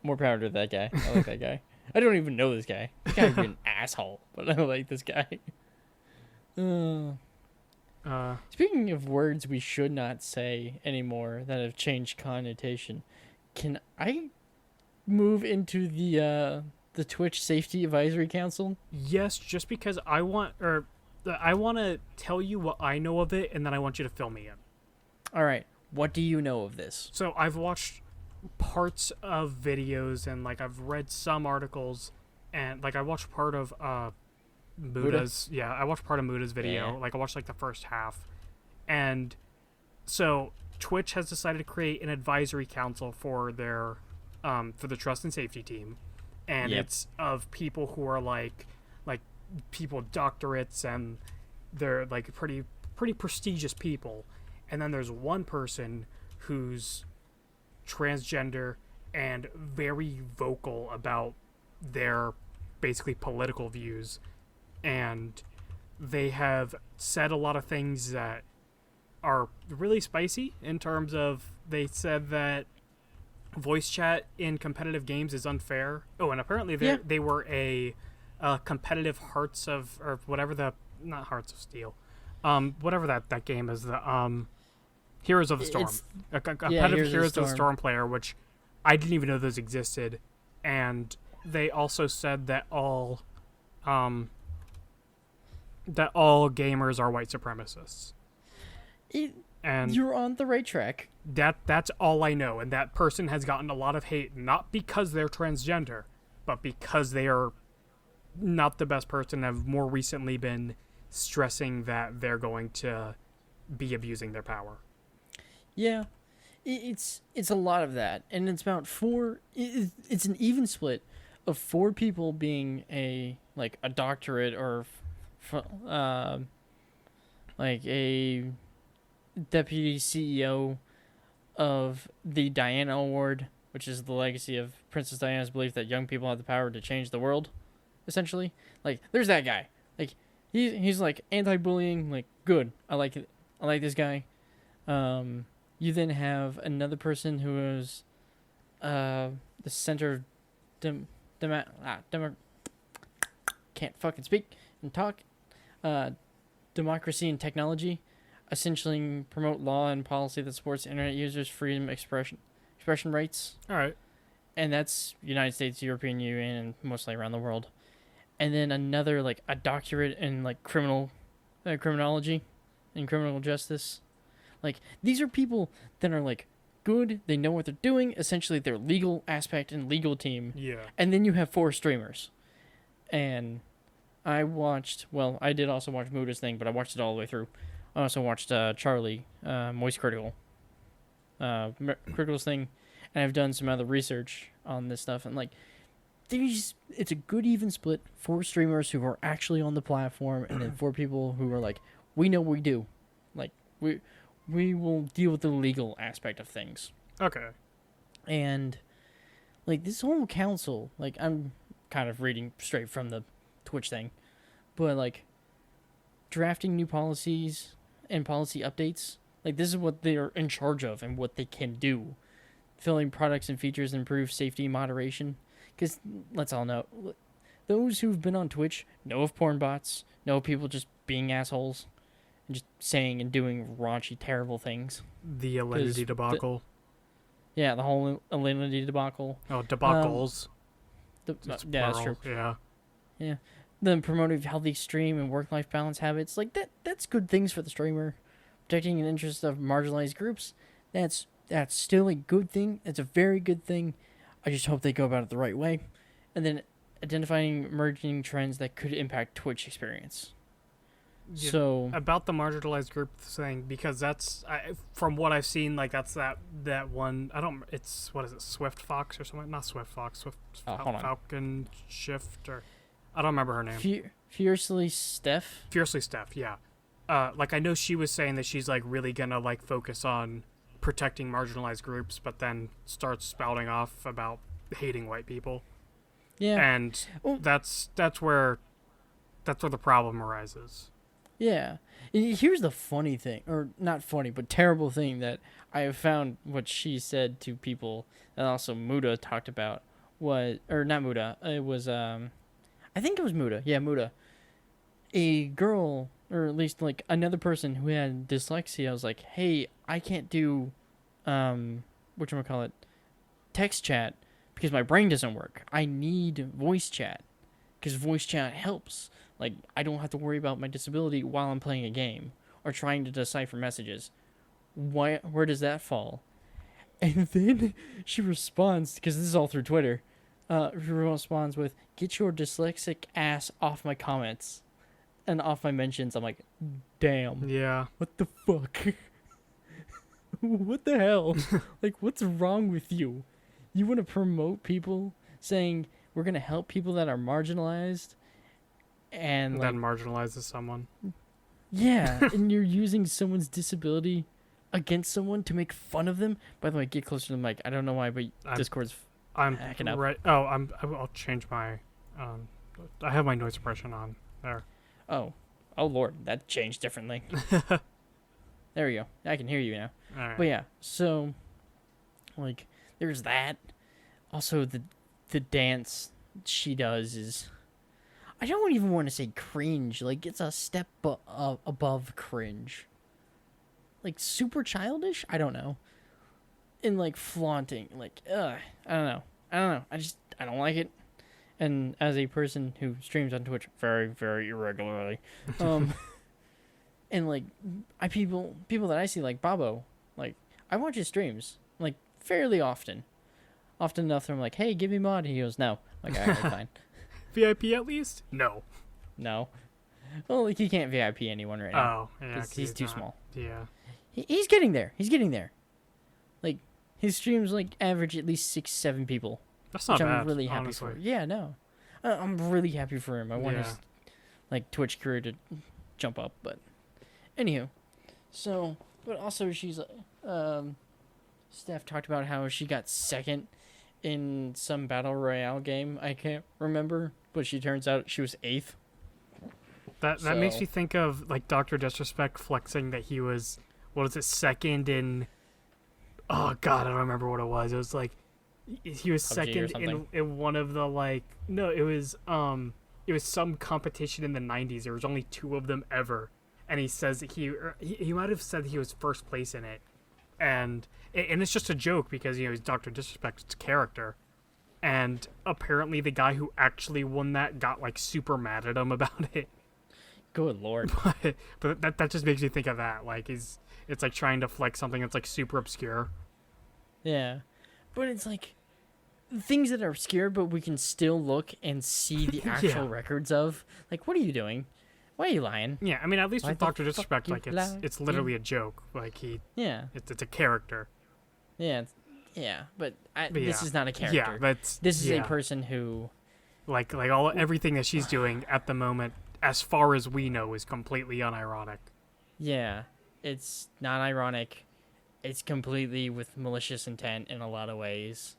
B: More power to that guy. I like that guy. I don't even know this guy. This guy's an asshole, but I like this guy. Speaking of words we should not say anymore that have changed connotation, can I move into the Twitch Safety Advisory Council?
A: Yes, just because I want to tell you what I know of it, and then I want you to fill me in.
B: All right. What do you know of this?
A: So I've watched parts of videos, and like I've read some articles, and like I watched part of Muda's. Yeah, I watched part of Muda's video.
B: Yeah.
A: Like I watched like the first half, and so Twitch has decided to create an advisory council for their for the trust and safety team, and it's of people who are like people with doctorates, and they're like pretty prestigious people. And then there's one person who's transgender and very vocal about their basically political views, and they have said a lot of things that are really spicy in terms of, they said that voice chat in competitive games is unfair. Oh, and apparently they were a competitive Hearts of, or whatever not Hearts of Steel, whatever that game is, the Heroes of the Storm, a competitive Heroes of the Storm player, which I didn't even know those existed. And they also said that all gamers are white supremacists. And
B: you're on the right track.
A: That's all I know. And that person has gotten a lot of hate, not because they're transgender, but because they are not the best person, have more recently been stressing that they're going to be abusing their power.
B: Yeah, it's a lot of that, and it's about it's an even split of 4 people being a doctorate or like a deputy CEO of the Diana Award, which is the legacy of Princess Diana's belief that young people have the power to change the world, essentially. Like, there's that guy. Like, he's like anti-bullying, like, good. I like it. I like this guy. You then have another person who is the center of can't fucking speak and talk. Democracy and technology, essentially promote law and policy that supports internet users' freedom expression rights.
A: All right.
B: And that's United States, European Union, and mostly around the world. And then another, like, a doctorate in, like, criminology and criminal justice. Like, these are people that are, like, good. They know what they're doing. Essentially, their legal aspect and legal team.
A: Yeah.
B: And then you have 4 streamers. And I did also watch Muda's thing, but I watched it all the way through. I also watched Charlie, Moist Critical. Critical's thing. And I've done some other research on this stuff. And, like, it's a good even split. 4 streamers who are actually on the platform, and then 4 people who are like, we know what we do. Like, we will deal with the legal aspect of things.
A: Okay.
B: And, like, this whole council, like, I'm kind of reading straight from the Twitch thing, but, like, drafting new policies and policy updates, like, this is what they're in charge of and what they can do. Filling products and features, improve safety, moderation. Because, let's all know, those who've been on Twitch know of porn bots, know of people just being assholes, and just saying and doing raunchy, terrible things.
A: The Alinity debacle.
B: The whole Alinity debacle.
A: Oh, debacles.
B: That's true.
A: Yeah.
B: Yeah. Then promoting healthy stream and work-life balance habits. Like, that's good things for the streamer. Protecting the interests of marginalized groups. That's still a good thing. It's a very good thing. I just hope they go about it the right way. And then identifying emerging trends that could impact Twitch experience.
A: Yeah,
B: So,
A: about the marginalized group thing, because from what I've seen, like that's that one. I don't. It's what is it? Swift Fox or something? Not Swift Fox.
B: hold on.
A: Falcon Shift or I don't remember her name.
B: Fiercely Steph.
A: Fiercely Steph. Yeah. Like I know she was saying that she's like really gonna like focus on protecting marginalized groups, but then starts spouting off about hating white people.
B: Yeah.
A: And that's where the problem arises.
B: Yeah. Here's the funny thing, or not funny, but terrible thing that I have found what she said to people, and also Muda talked about was, or not Muda, it was, I think it was Muda. Yeah, Muda. A girl, or at least like another person who had dyslexia was like, hey, I can't do, whatchamacallit, text chat because my brain doesn't work. I need voice chat because voice chat helps. Like, I don't have to worry about my disability while I'm playing a game or trying to decipher messages. Where does that fall? And then she responds, because this is all through Twitter, she responds with, get your dyslexic ass off my comments and off my mentions. I'm like, damn.
A: Yeah.
B: What the fuck? What the hell? Like, what's wrong with you? You want to promote people saying we're going to help people that are marginalized? And
A: that marginalizes someone.
B: Yeah, and you're using someone's disability against someone to make fun of them. By the way, get closer to the mic. I don't know why, but Discord's hacking up.
A: Right. Oh, I'll change my. I have my noise suppression on there.
B: Oh Lord, that changed differently. There we go. I can hear you now.
A: All right.
B: But yeah, so like there's that. Also, the dance she does is. I don't even want to say cringe. Like, it's a step above cringe. Like, super childish? I don't know. And, like, flaunting. Like, I don't know. I don't like it. And as a person who streams on Twitch very, very irregularly, and, like, people that I see, like Babo, like, I watch his streams, like, fairly often. Often enough that I'm like, hey, give me mod. And he goes, no. I'm like, all right, fine.
A: VIP at least? No.
B: Well, like, he can't VIP anyone right now.
A: Oh, yeah.
B: He's too small.
A: Yeah.
B: He's getting there. Like, his streams, like, average at least 6-7 people.
A: That's not
B: which
A: bad,
B: I'm really happy
A: honestly.
B: for. Yeah, no. I'm really happy for him. I want his, like, Twitch career to jump up, but... Anywho. So, but also she's, Steph talked about how she got second in some battle royale game. I can't remember, but she turns out she was 8th.
A: That makes me think of like Dr. Disrespect flexing that he was second in oh god, I don't remember what it was. It was like he was
B: PUBG
A: second in one of the like no, it was some competition in the 90s. There was only 2 of them ever. And he says that he might have said he was first place in it. And it's just a joke because, he's Dr. Disrespect, it's a character. And apparently the guy who actually won that got, like, super mad at him about it.
B: Good lord.
A: But that just makes me think of that. Like, it's like trying to flex something that's, like, super obscure.
B: Yeah. But it's like, things that are obscure, but we can still look and see the actual records of. Like, what are you doing? Why are you lying?
A: Yeah, I mean, at least with Dr. Disrespect, like, it's literally a joke. Like, it's a character.
B: Yeah, but this is not a character.
A: Yeah,
B: this is a person who...
A: Like everything that she's doing at the moment, as far as we know, is completely unironic.
B: Yeah, it's not ironic. It's completely with malicious intent in a lot of ways.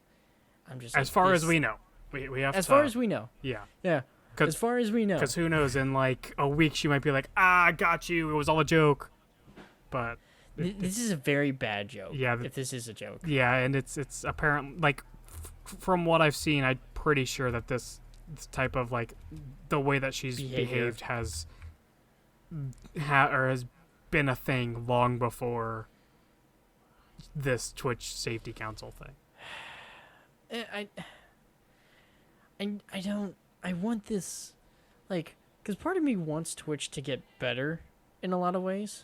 B: I'm just
A: as far as we know. We have
B: as far as we know.
A: Yeah.
B: Yeah. As far as we know.
A: Because who knows, in like a week she might be like, I got you, it was all a joke. But...
B: This is a very bad joke.
A: Yeah.
B: If this is a joke.
A: Yeah, and it's apparent, like, from what I've seen, I'm pretty sure that this type of, like, the way that she's behaved has been a thing long before this Twitch Safety Council thing.
B: I want this, like, because part of me wants Twitch to get better in a lot of ways,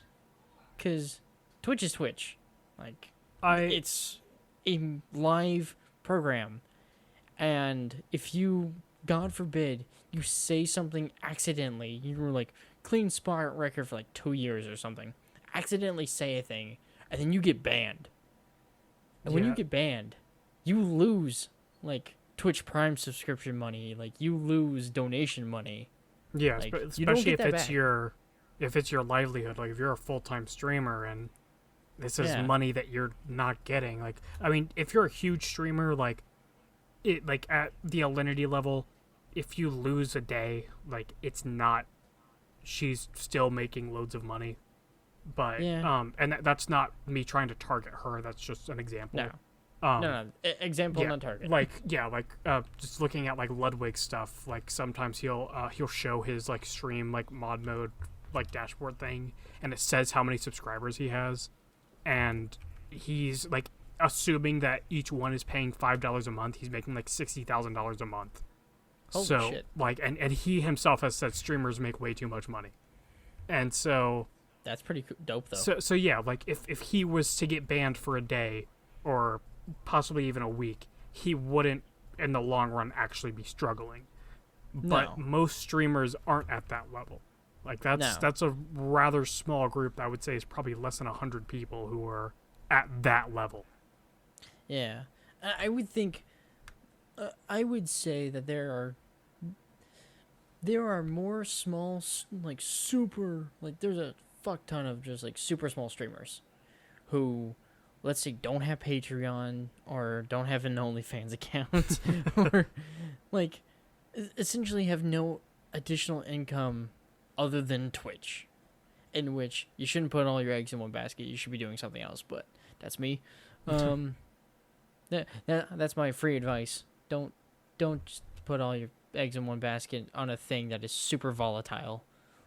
B: because Twitch is Twitch, like, it's a live program, and if you God forbid you say something accidentally. You were like clean spot record for like 2 years or something. Accidentally say a thing, and then you get banned. And when you get banned, you lose like Twitch Prime subscription money. Like you lose donation money.
A: Yeah,
B: like,
A: especially if it's your livelihood. Like if you're a full-time streamer and this is money that you're not getting. Like I mean, if you're a huge streamer, like at the Alinity level, if you lose a day, like it's not. She's still making loads of money. But and that's not me trying to target her. That's just an example.
B: No. Example, not target.
A: Just looking at like Ludwig's stuff. Like sometimes he'll show his like stream like mod mode like dashboard thing, and it says how many subscribers he has, and he's like assuming that each one is paying $5 a month. He's making like $60,000 a month.
B: Holy shit.
A: Like and he himself has said streamers make way too much money, and so.
B: That's pretty dope, though.
A: So yeah, like if he was to get banned for a day or possibly even a week, he wouldn't, in the long run, actually be struggling. But most streamers aren't at that level. Like that's a rather small group. I would say is probably less than 100 people who are at that level.
B: Yeah, I would think. I would say that there are more small, like super, like there's a fuck ton of just like super small streamers who, let's say, don't have Patreon or don't have an OnlyFans account or like essentially have no additional income other than Twitch, in which you shouldn't put all your eggs in one basket. You should be doing something else, but that's me. That's my free advice. Don't just put all your eggs in one basket on a thing that is super volatile,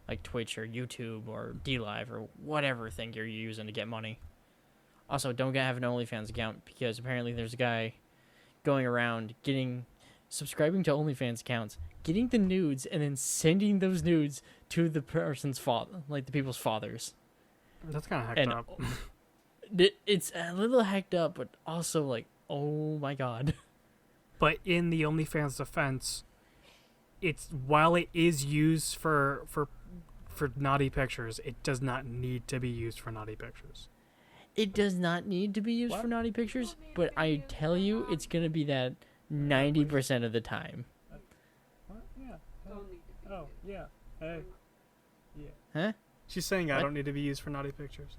B: like Twitch or YouTube or DLive or whatever thing you're using to get money. Also, don't have an OnlyFans account because apparently there's a guy going around subscribing to OnlyFans accounts, getting the nudes, and then sending those nudes to the person's father, like the people's fathers.
A: That's kind of hacked up.
B: It's a little hacked up, but also like, oh my god.
A: But in the OnlyFans defense, while it is used for naughty pictures, it does not need to be used for naughty pictures.
B: It does not need to be used for naughty pictures, but I tell you, it's going to be that 90% of the time.
A: What? Yeah. Oh, yeah. Hey. Yeah.
B: Huh?
A: She's saying I don't need to be used for naughty pictures.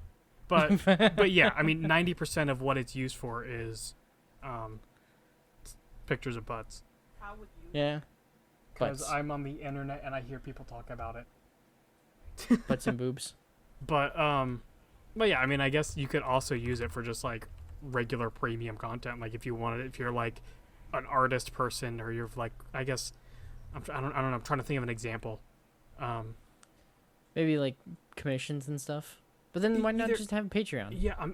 A: But yeah, I mean, 90% of what it's used for is pictures of butts.
B: Yeah.
A: Because I'm on the internet and I hear people talk about it.
B: Butts and boobs.
A: But yeah, I mean, I guess you could also use it for just like regular premium content. Like if you wanted, if you're like an artist person, or you're like, I guess, I don't know. I'm trying to think of an example.
B: Maybe like commissions and stuff. But then why not just have a Patreon?
A: Yeah, I'm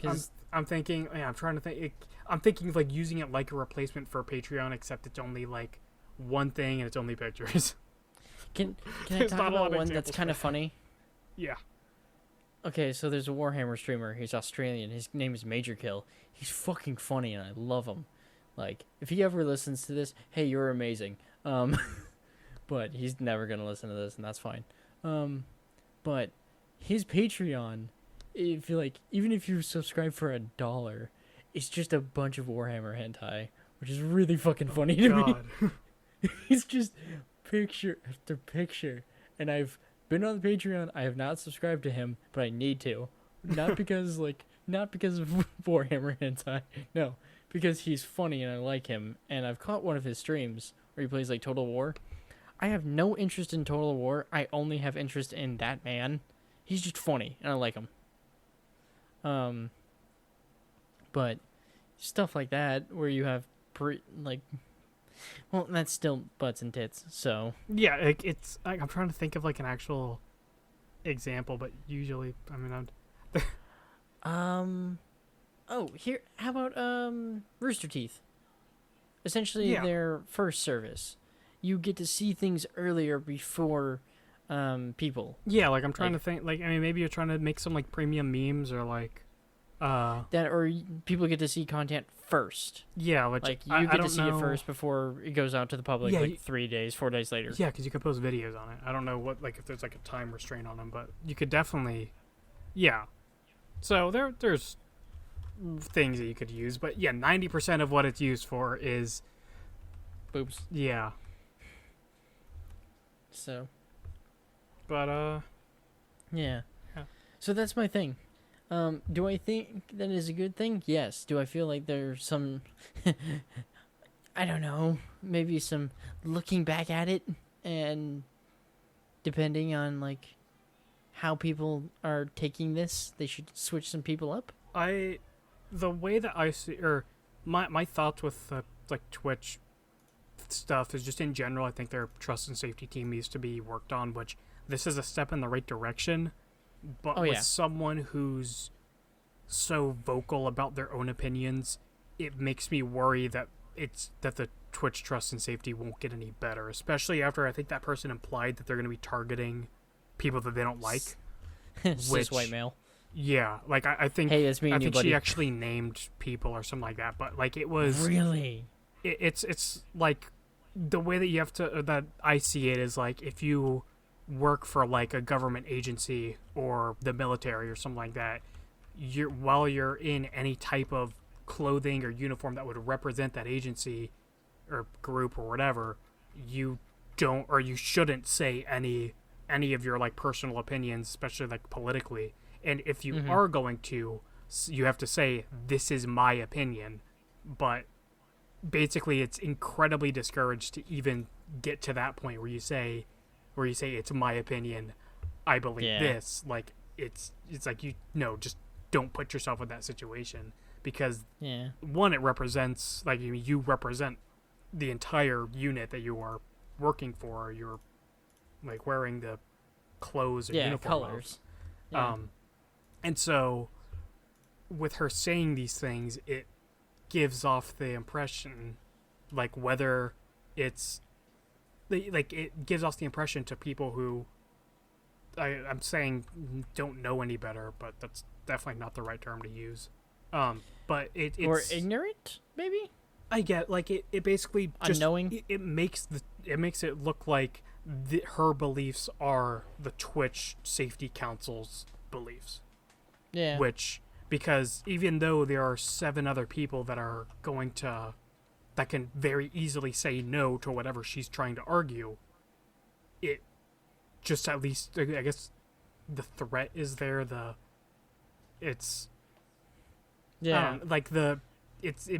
A: thinking. Yeah, I'm trying to think. I'm thinking of like using it like a replacement for Patreon, except it's only like one thing and it's only pictures.
B: Can I talk about one that's kind of funny?
A: Yeah.
B: Okay, so there's a Warhammer streamer. He's Australian. His name is Major Kill. He's fucking funny, and I love him. Like, if he ever listens to this, hey, you're amazing. But he's never gonna listen to this, and that's fine. But his Patreon, if you like, even if you subscribe for $1, it's just a bunch of Warhammer hentai, which is really fucking funny to me. It's just picture after picture, and I've been on the Patreon. I have not subscribed to him, but I need to. Not because of Warhammer hentai. No, because he's funny and I like him. And I've caught one of his streams where he plays like Total War. I have no interest in Total War. I only have interest in that man. He's just funny and I like him. But stuff like that where you have well, that's still butts and tits, so... Yeah,
A: it's... I'm trying to think of, like, an actual example, but usually, I mean,
B: Oh, here... How about, Rooster Teeth? Essentially, their first service. You get to see things earlier before, people.
A: Yeah, like, I'm trying to think... Like, I mean, maybe you're trying to make some, like, premium memes or, like...
B: that, or people get to see content first.
A: Yeah, which
B: Like, you
A: I
B: get to
A: don't
B: see
A: know.
B: it first before it goes out to the public,
A: Yeah,
B: like 3 days, 4 days later.
A: yeah, because you can post videos on it. I don't know what like if there's like a time restraint on them, but you could definitely, yeah. So there's things that you could use, but yeah, 90% of what it's used for is
B: Boobs.
A: yeah.
B: So,
A: But
B: yeah.
A: yeah.
B: So that's my thing. Do I think that is a good thing? Yes. Do I feel like there's some, I don't know, maybe some looking back at it, and depending on like how people are taking this, they should switch some people up?
A: The way that I see, or my thoughts with like Twitch stuff is just in general, I think their trust and safety team needs to be worked on, which this is a step in the right direction. But with someone who's so vocal about their own opinions, it makes me worry that the Twitch trust and safety won't get any better, especially after I think that person implied that they're going to be targeting people that they don't like.
B: Cis white male.
A: Yeah, like I think.
B: Hey, it's me and
A: I
B: you,
A: think
B: buddy.
A: she actually named people or something like that, but like it was
B: Really?
A: It's like the way that you have to that I see it is like if you work for like a government agency or the military or something like that, while you're in any type of clothing or uniform that would represent that agency or group or whatever, you don't or you shouldn't say any of your like personal opinions, especially like politically. And if you are going to, you have to say this is my opinion, but basically it's incredibly discouraged to even get to that point where you say it's my opinion, I believe this. Like it's like just don't put yourself in that situation, because one, it represents like you represent the entire unit that you are working for. You're like wearing the clothes or uniform
B: colors.
A: And so with her saying these things, it gives off the impression, like whether it's like it gives off the impression to people who I'm saying don't know any better, but that's definitely not the right term to use. But it's
B: or ignorant, maybe.
A: I get like it basically just
B: unknowing.
A: It makes it look like her beliefs are the Twitch Safety Council's beliefs.
B: Yeah.
A: Which, because even though there are 7 other people that can very easily say no to whatever she's trying to argue, it just at least, I guess, the threat is there. It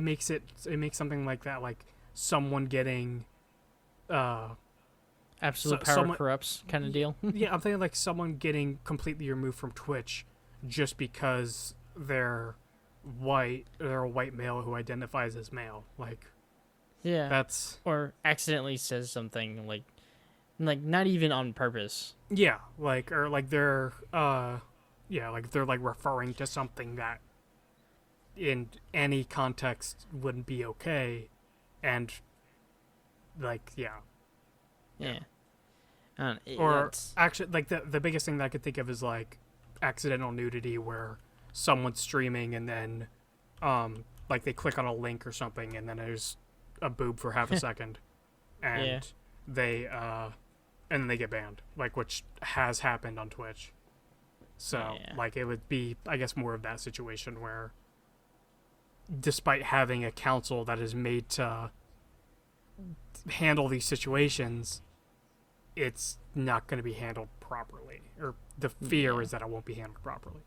A: makes something like that, like someone getting,
B: absolute power corrupts kind of deal.
A: Yeah, I'm thinking like someone getting completely removed from Twitch just because they're white, they're a white male who identifies as male. Like,
B: yeah,
A: that's
B: or accidentally says something like not even on purpose.
A: Yeah, like or like they're like they're like referring to something that in any context wouldn't be okay, and like or actually like the biggest thing that I could think of is like accidental nudity, where someone's streaming and then like they click on a link or something and then there's a boob for half a second and they and then they get banned, like, which has happened on Twitch. So like it would be, I guess, more of that situation where despite having a council that is made to handle these situations, it's not going to be handled properly, or the fear is that it won't be handled properly.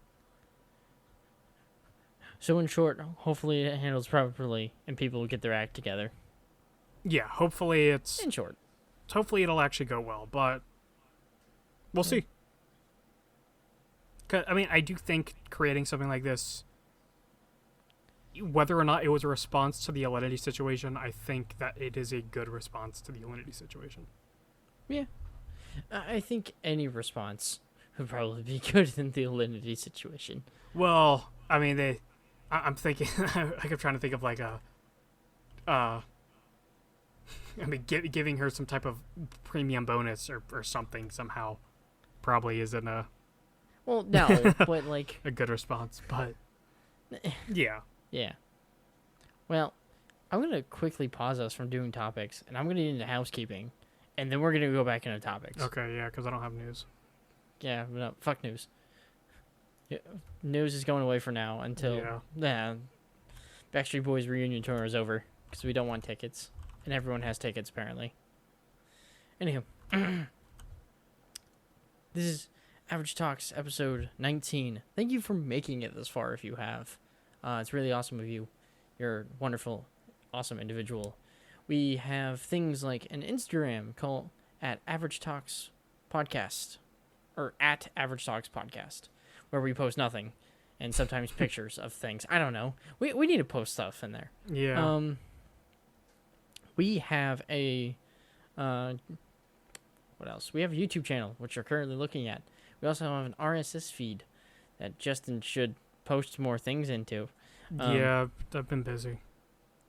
B: So in short, hopefully it handles properly and people will get their act together.
A: Yeah, hopefully it's...
B: In short.
A: Hopefully it'll actually go well, but we'll see. 'Cause, I mean, I do think creating something like this, whether or not it was a response to the Alinity situation, I think that it is a good response to the Alinity situation.
B: Yeah. I think any response would probably be good in the Alinity situation.
A: Well, I mean, I'm thinking, like, I'm trying to think of like I mean, giving her some type of premium bonus or something somehow probably isn't
B: Well, no, but like
A: a good response, but Yeah.
B: Yeah. Well, I'm going to quickly pause us from doing topics, and I'm going to get into housekeeping, and then we're going to go back into topics.
A: Okay, yeah, because I don't have news.
B: Yeah, no, fuck news. Yeah, news is going away for now until Backstreet Boys reunion tour is over, because we don't want tickets, and everyone has tickets, apparently. Anywho, this is Average Talks, episode 19. Thank you for making it this far if you have. It's really awesome of you. You're a wonderful, awesome individual. We have things like an Instagram called at Average Talks Podcast, or at Average Talks Podcast, where we post nothing and sometimes pictures of things. I don't know. We need to post stuff in there.
A: Yeah.
B: We have a what else? We have a YouTube channel, which you're currently looking at. We also have an RSS feed that Justin should post more things into.
A: Yeah, I've been busy.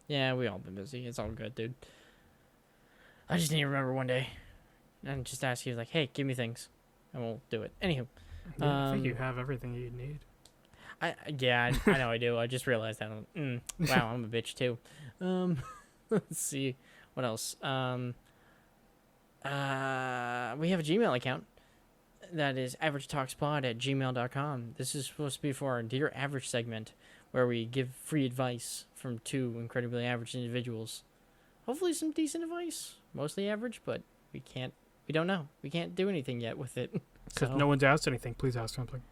B: Yeah, we all been busy. It's all good, dude. I just need to remember one day and just ask you, like, hey, give me things, and we'll do it. Anywho.
A: Yeah, I think you have everything you need.
B: I know I do. I just realized that. Wow, I'm a bitch, too. Let's see. What else? We have a Gmail account that is averagetalkspod@gmail.com. This is supposed to be for our Dear Average segment, where we give free advice from two incredibly average individuals. Hopefully some decent advice. Mostly average, but we don't know. We can't do anything yet with it.
A: Because no one's asked anything. Please ask something.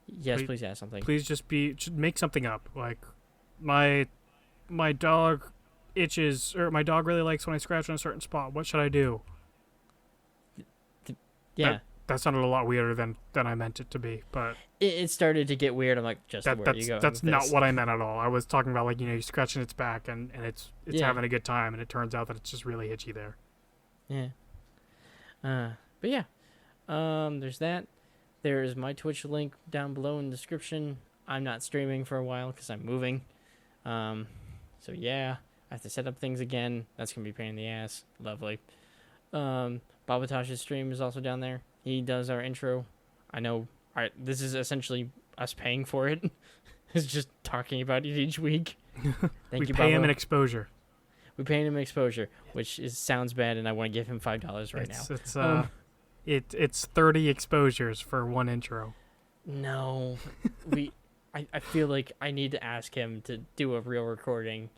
B: Yes, please ask something.
A: Please just make something up. Like, my dog itches, or my dog really likes when I scratch on a certain spot. What should I do?
B: Yeah.
A: That sounded a lot weirder than I meant it to be, but
B: it started to get weird. I'm like, Justin, where are you going?
A: That's not what I meant at all. I was talking about, like, you're scratching its back and it's having a good time, and it turns out that it's just really itchy there.
B: Yeah. But yeah. There's that. There's my Twitch link down below in the description. I'm not streaming for a while because I'm moving. So yeah, I have to set up things again. That's gonna be a pain in the ass. Lovely. Babatosh's stream is also down there. He does our intro. I know. This is essentially us paying for it. It's just talking about it each week.
A: We pay him an exposure.
B: We pay him an exposure, which sounds bad, and I want to give him $5 right now.
A: It's 30 exposures for one intro.
B: No, I feel like I need to ask him to do a real recording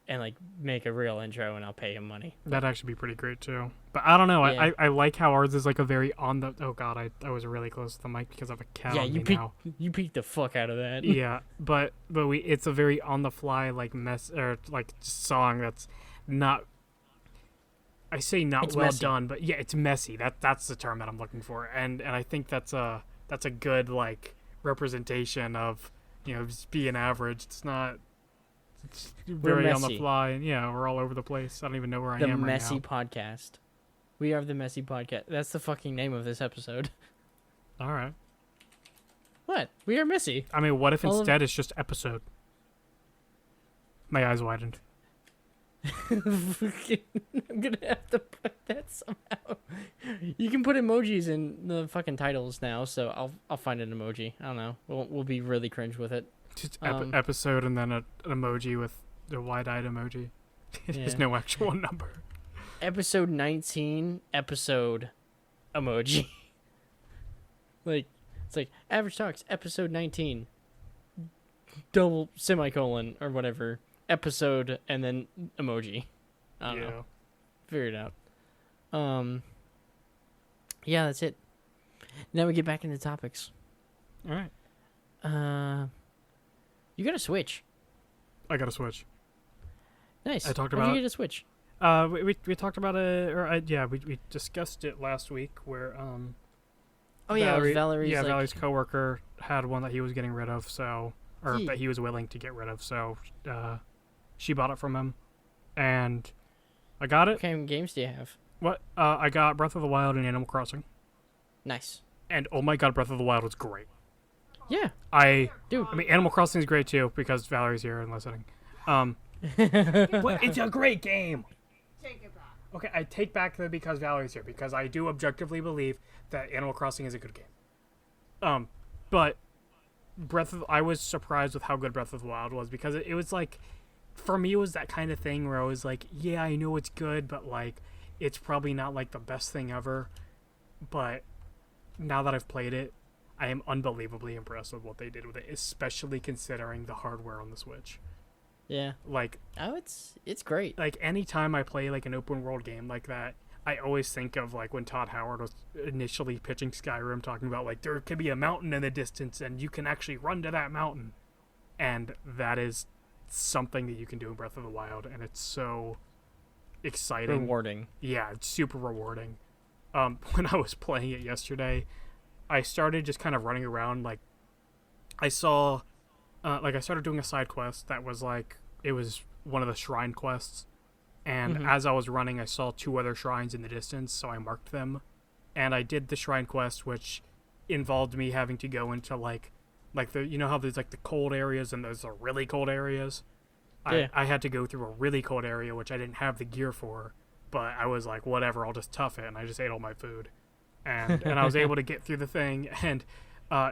B: and, like, make a real intro, and I'll pay him money.
A: That'd actually be pretty great too. But I don't know.
B: Yeah.
A: I like how ours is like a very on the. Oh god, I was really close to the mic because I have a cat on me now.
B: You peeked the fuck out of that.
A: Yeah, but it's a very on the fly song that's not. I say not
B: it's
A: well
B: messy.
A: done, but yeah, it's messy. That's the term that I'm looking for, and I think that's a good, like, representation of, just being average. It's not. It's very on the fly, and yeah, we're all over the place. I don't even know where I am right now.
B: The Messy Podcast. We are the Messy Podcast. That's the fucking name of this episode.
A: All right.
B: What? We are messy.
A: I mean, what if instead it's just episode? My eyes widened.
B: I'm gonna have to put that somehow. You can put emojis in the fucking titles now, so I'll find an emoji. I don't know. We'll be really cringe with it.
A: Just episode and then an emoji with the wide-eyed emoji. There's no actual number.
B: Episode 19, episode emoji. Like, it's like, Average Talks, episode 19, double semicolon, or whatever, episode, and then emoji. I don't know. Figure it out. Yeah, that's it. Now we get back into topics.
A: All right.
B: You got a Switch.
A: I got a Switch.
B: Nice.
A: I talked
B: Where'd
A: about
B: you get a Switch?
A: We talked about it, or we discussed it last week where Valerie's coworker had one that he was getting rid of, that he was willing to get rid of, so she bought it from him, and I got it.
B: What kind of games do you have?
A: What? I got Breath of the Wild and Animal Crossing.
B: Nice.
A: And oh my god, Breath of the Wild was great.
B: Yeah.
A: I mean, Animal Crossing is great too because Valerie's here and listening. But it's a great game.
C: Take it back.
A: Okay, I take back the because Valerie's here, because I do objectively believe that Animal Crossing is a good game. But I was surprised with how good Breath of the Wild was, because it was like, for me, it was that kind of thing where I was like, yeah, I know it's good, but like, it's probably not like the best thing ever. But now that I've played it, I am unbelievably impressed with what they did with it, especially considering the hardware on the Switch.
B: Yeah.
A: Like,
B: Oh, it's great.
A: like anytime I play like an open world game like that, I always think of like when Todd Howard was initially pitching Skyrim, talking about like there could be a mountain in the distance and you can actually run to that mountain, and that is something that you can do in Breath of the Wild, and it's so exciting,
B: Rewarding.
A: Yeah, it's super rewarding. When I was playing it yesterday, I started just kind of running around. Like, I saw, I started doing a side quest that was like, it was one of the shrine quests. And as I was running, I saw 2 other shrines in the distance, so I marked them. And I did the shrine quest, which involved me having to go into like the, you know how there's like the cold areas and there's the really cold areas?
B: Yeah.
A: I had to go through a really cold area, which I didn't have the gear for. But I was like, whatever, I'll just tough it, and I just ate all my food, and I was able to get through the thing, and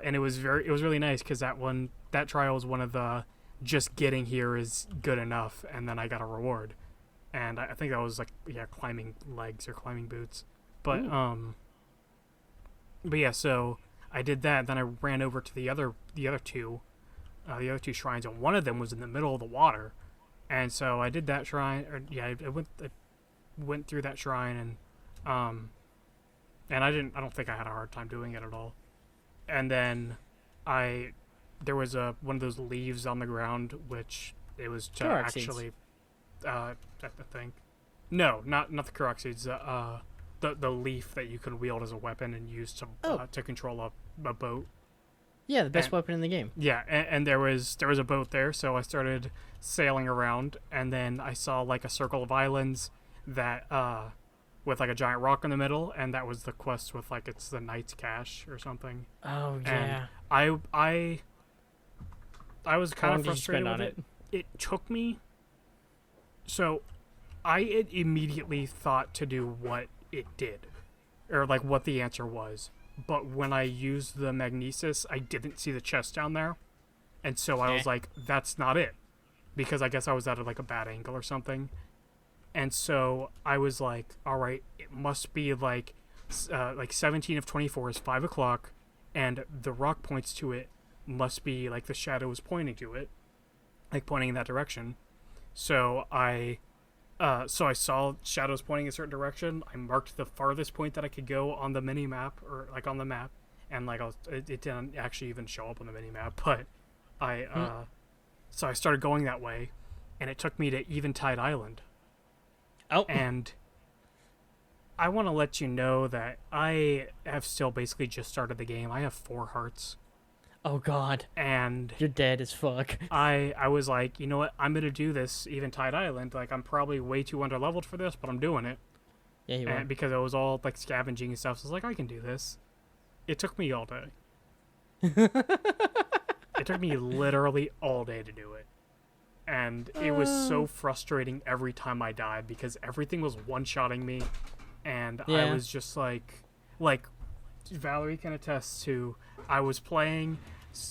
A: it was really nice, because that trial was one of the just getting here is good enough, and then I got a reward, and I think that was like, yeah, climbing legs or climbing boots, but
B: Ooh.
A: but yeah, so I did that, then I ran over to the other two shrines, and one of them was in the middle of the water, and so I did that shrine, or yeah, I went through that shrine, and I don't think I had a hard time doing it at all. And then there was one of those leaves on the ground, which it was to
B: Korok
A: actually I think, no, not the Korok seeds, the leaf that you can wield as a weapon and use to control a boat.
B: Yeah, the best weapon in the game.
A: Yeah, and there was a boat there, so I started sailing around, and then I saw like a circle of islands that with like a giant rock in the middle, and that was the quest with like, it's the Knight's Cache or something.
B: Oh yeah.
A: And I was kind of frustrated with
B: it.
A: It took me, so I immediately thought to do what it did, or like what the answer was. But when I used the magnesis, I didn't see the chest down there, and so I was like, that's not it, because I guess I was at like a bad angle or something. And so I was like, all right, it must be like 17 of 24 is 5 o'clock, and the rock points to it must be like the shadow is pointing to it, like pointing in that direction. So I saw shadows pointing a certain direction. I marked the farthest point that I could go on the mini map, or like on the map, and like it didn't actually even show up on the mini map, but so I started going that way, and it took me to Eventide Island.
B: Oh.
A: And I want to let you know that I have still basically just started the game. I have 4 hearts.
B: Oh god.
A: And
B: you're dead as fuck.
A: I was like, you know what? I'm going to do this Eventide Island. Like, I'm probably way too underleveled for this, but I'm doing it.
B: Yeah, you are.
A: Because it was all like scavenging and stuff. So I was like, I can do this. It took me all day. It took me literally all day to do it. And it was so frustrating every time I died, because everything was one-shotting me, and I was just like Valerie can attest to, I was playing,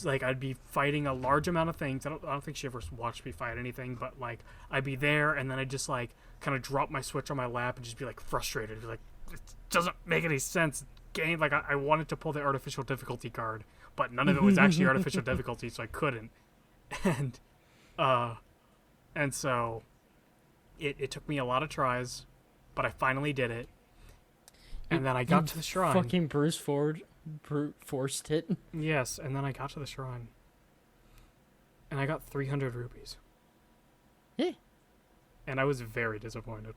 A: like, I'd be fighting a large amount of things. I don't think she ever watched me fight anything, but like, I'd be there, and then I'd just like kind of drop my Switch on my lap and just be like frustrated, like, it doesn't make any sense. Game, like, I wanted to pull the artificial difficulty card, but none of it was actually artificial difficulty, so I couldn't. And so it took me a lot of tries, but I finally did it. And then I got to the shrine.
B: Fucking brute forced it.
A: Yes, and then I got to the shrine. And I got 300 rupees.
B: Yeah.
A: And I was very disappointed.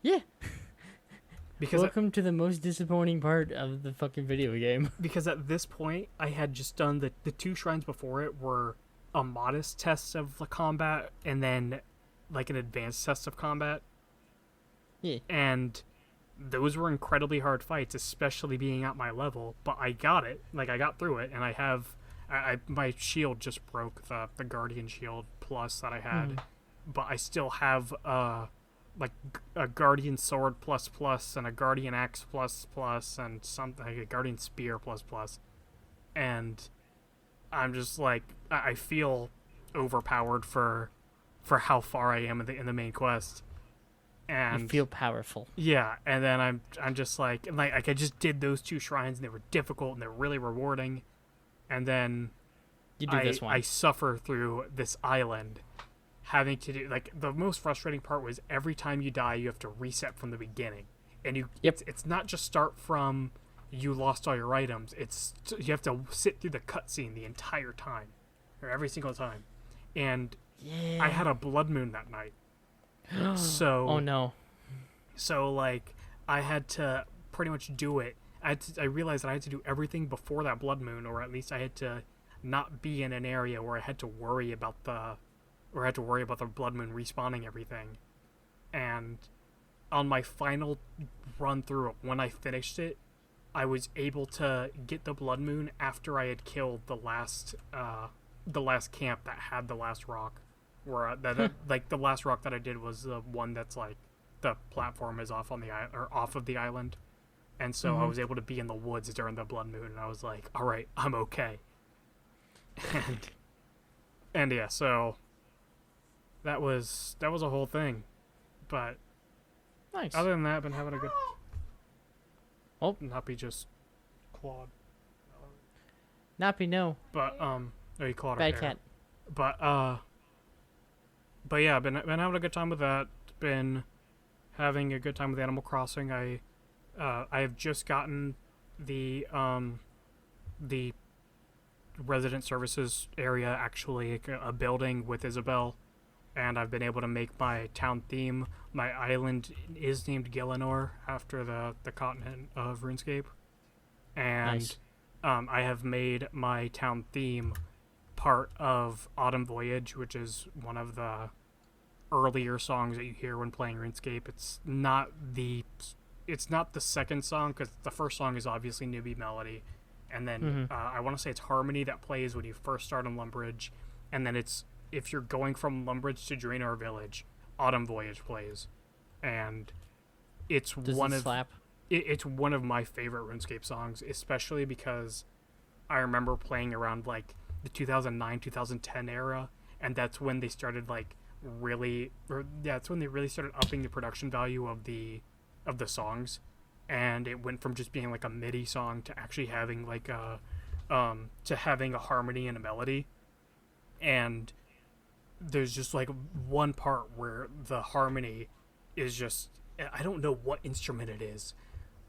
B: Yeah.
A: Because
B: welcome to the most disappointing part of the fucking video game.
A: Because at this point, I had just done the 2 shrines before it were a modest test of the combat, and then like an advanced test of combat.
B: Yeah.
A: And those were incredibly hard fights, especially being at my level, but I got it. Like, I got through it, and my shield just broke, the Guardian Shield Plus that I had, but I still have like a Guardian Sword plus plus and a Guardian Axe plus plus and something, like a Guardian Spear plus plus, and I'm just like I feel overpowered for how far I am in the main quest,
B: You
A: and
B: feel powerful.
A: yeah, and then I'm just like I just did those two shrines and they were difficult and they're really rewarding, and then
B: You do
A: I
B: this
A: I
B: one.
A: suffer through this island having to do like the most frustrating part was every time you die you have to reset from the beginning, and
B: Yep.
A: it's not just start from you lost all your items, it's you have to sit through the cutscene the entire time or every single time, and I
B: Yeah.
A: had a blood moon that night.
B: Oh
A: So
B: no.
A: like I had to pretty much do it. I realized that I had to do everything before that blood moon, or at least I had to not be in an area where I had to worry about the blood moon respawning everything. And on my final run through, when I finished it, I was able to get the blood moon after I had killed the last camp that had the last rock. Where like the last rock that I did was the one that's like the platform is off on the or off of the island, and so I
B: Mm-hmm.
A: was able to be in the woods during the blood moon, and I was like, all right, I'm okay. and and yeah, so that was a whole thing. But
B: Nice.
A: other than that, I've been having a good.
B: Oh.
A: Not be just clawed,
B: Nappy, no.
A: but no, you clawed a
B: Bad
A: bear.
B: cat.
A: But yeah, been having a good time with that. Been having a good time with Animal Crossing. I have just gotten the resident services area, actually a building with Isabel, and I've been able to make my town theme. My island is named Gielinor after the continent of RuneScape, and
B: Nice.
A: I have made my town theme part of Autumn Voyage, which is one of the earlier songs that you hear when playing RuneScape. It's not the second song because the first song is obviously Newbie Melody, and then
B: Mm-hmm.
A: I want to say it's Harmony that plays when you first start on Lumbridge, and then it's if you're going from Lumbridge to Draenor Village, Autumn Voyage plays, and it's
B: Does
A: one
B: it
A: of
B: slap?
A: it's one of my favorite RuneScape songs, especially because I remember playing around like the 2009 2010 era, and that's when they started like that's when they really started upping the production value of the songs, and it went from just being like a MIDI song to actually having like a harmony and a melody. And there's just like one part where the harmony is just I don't know what instrument it is,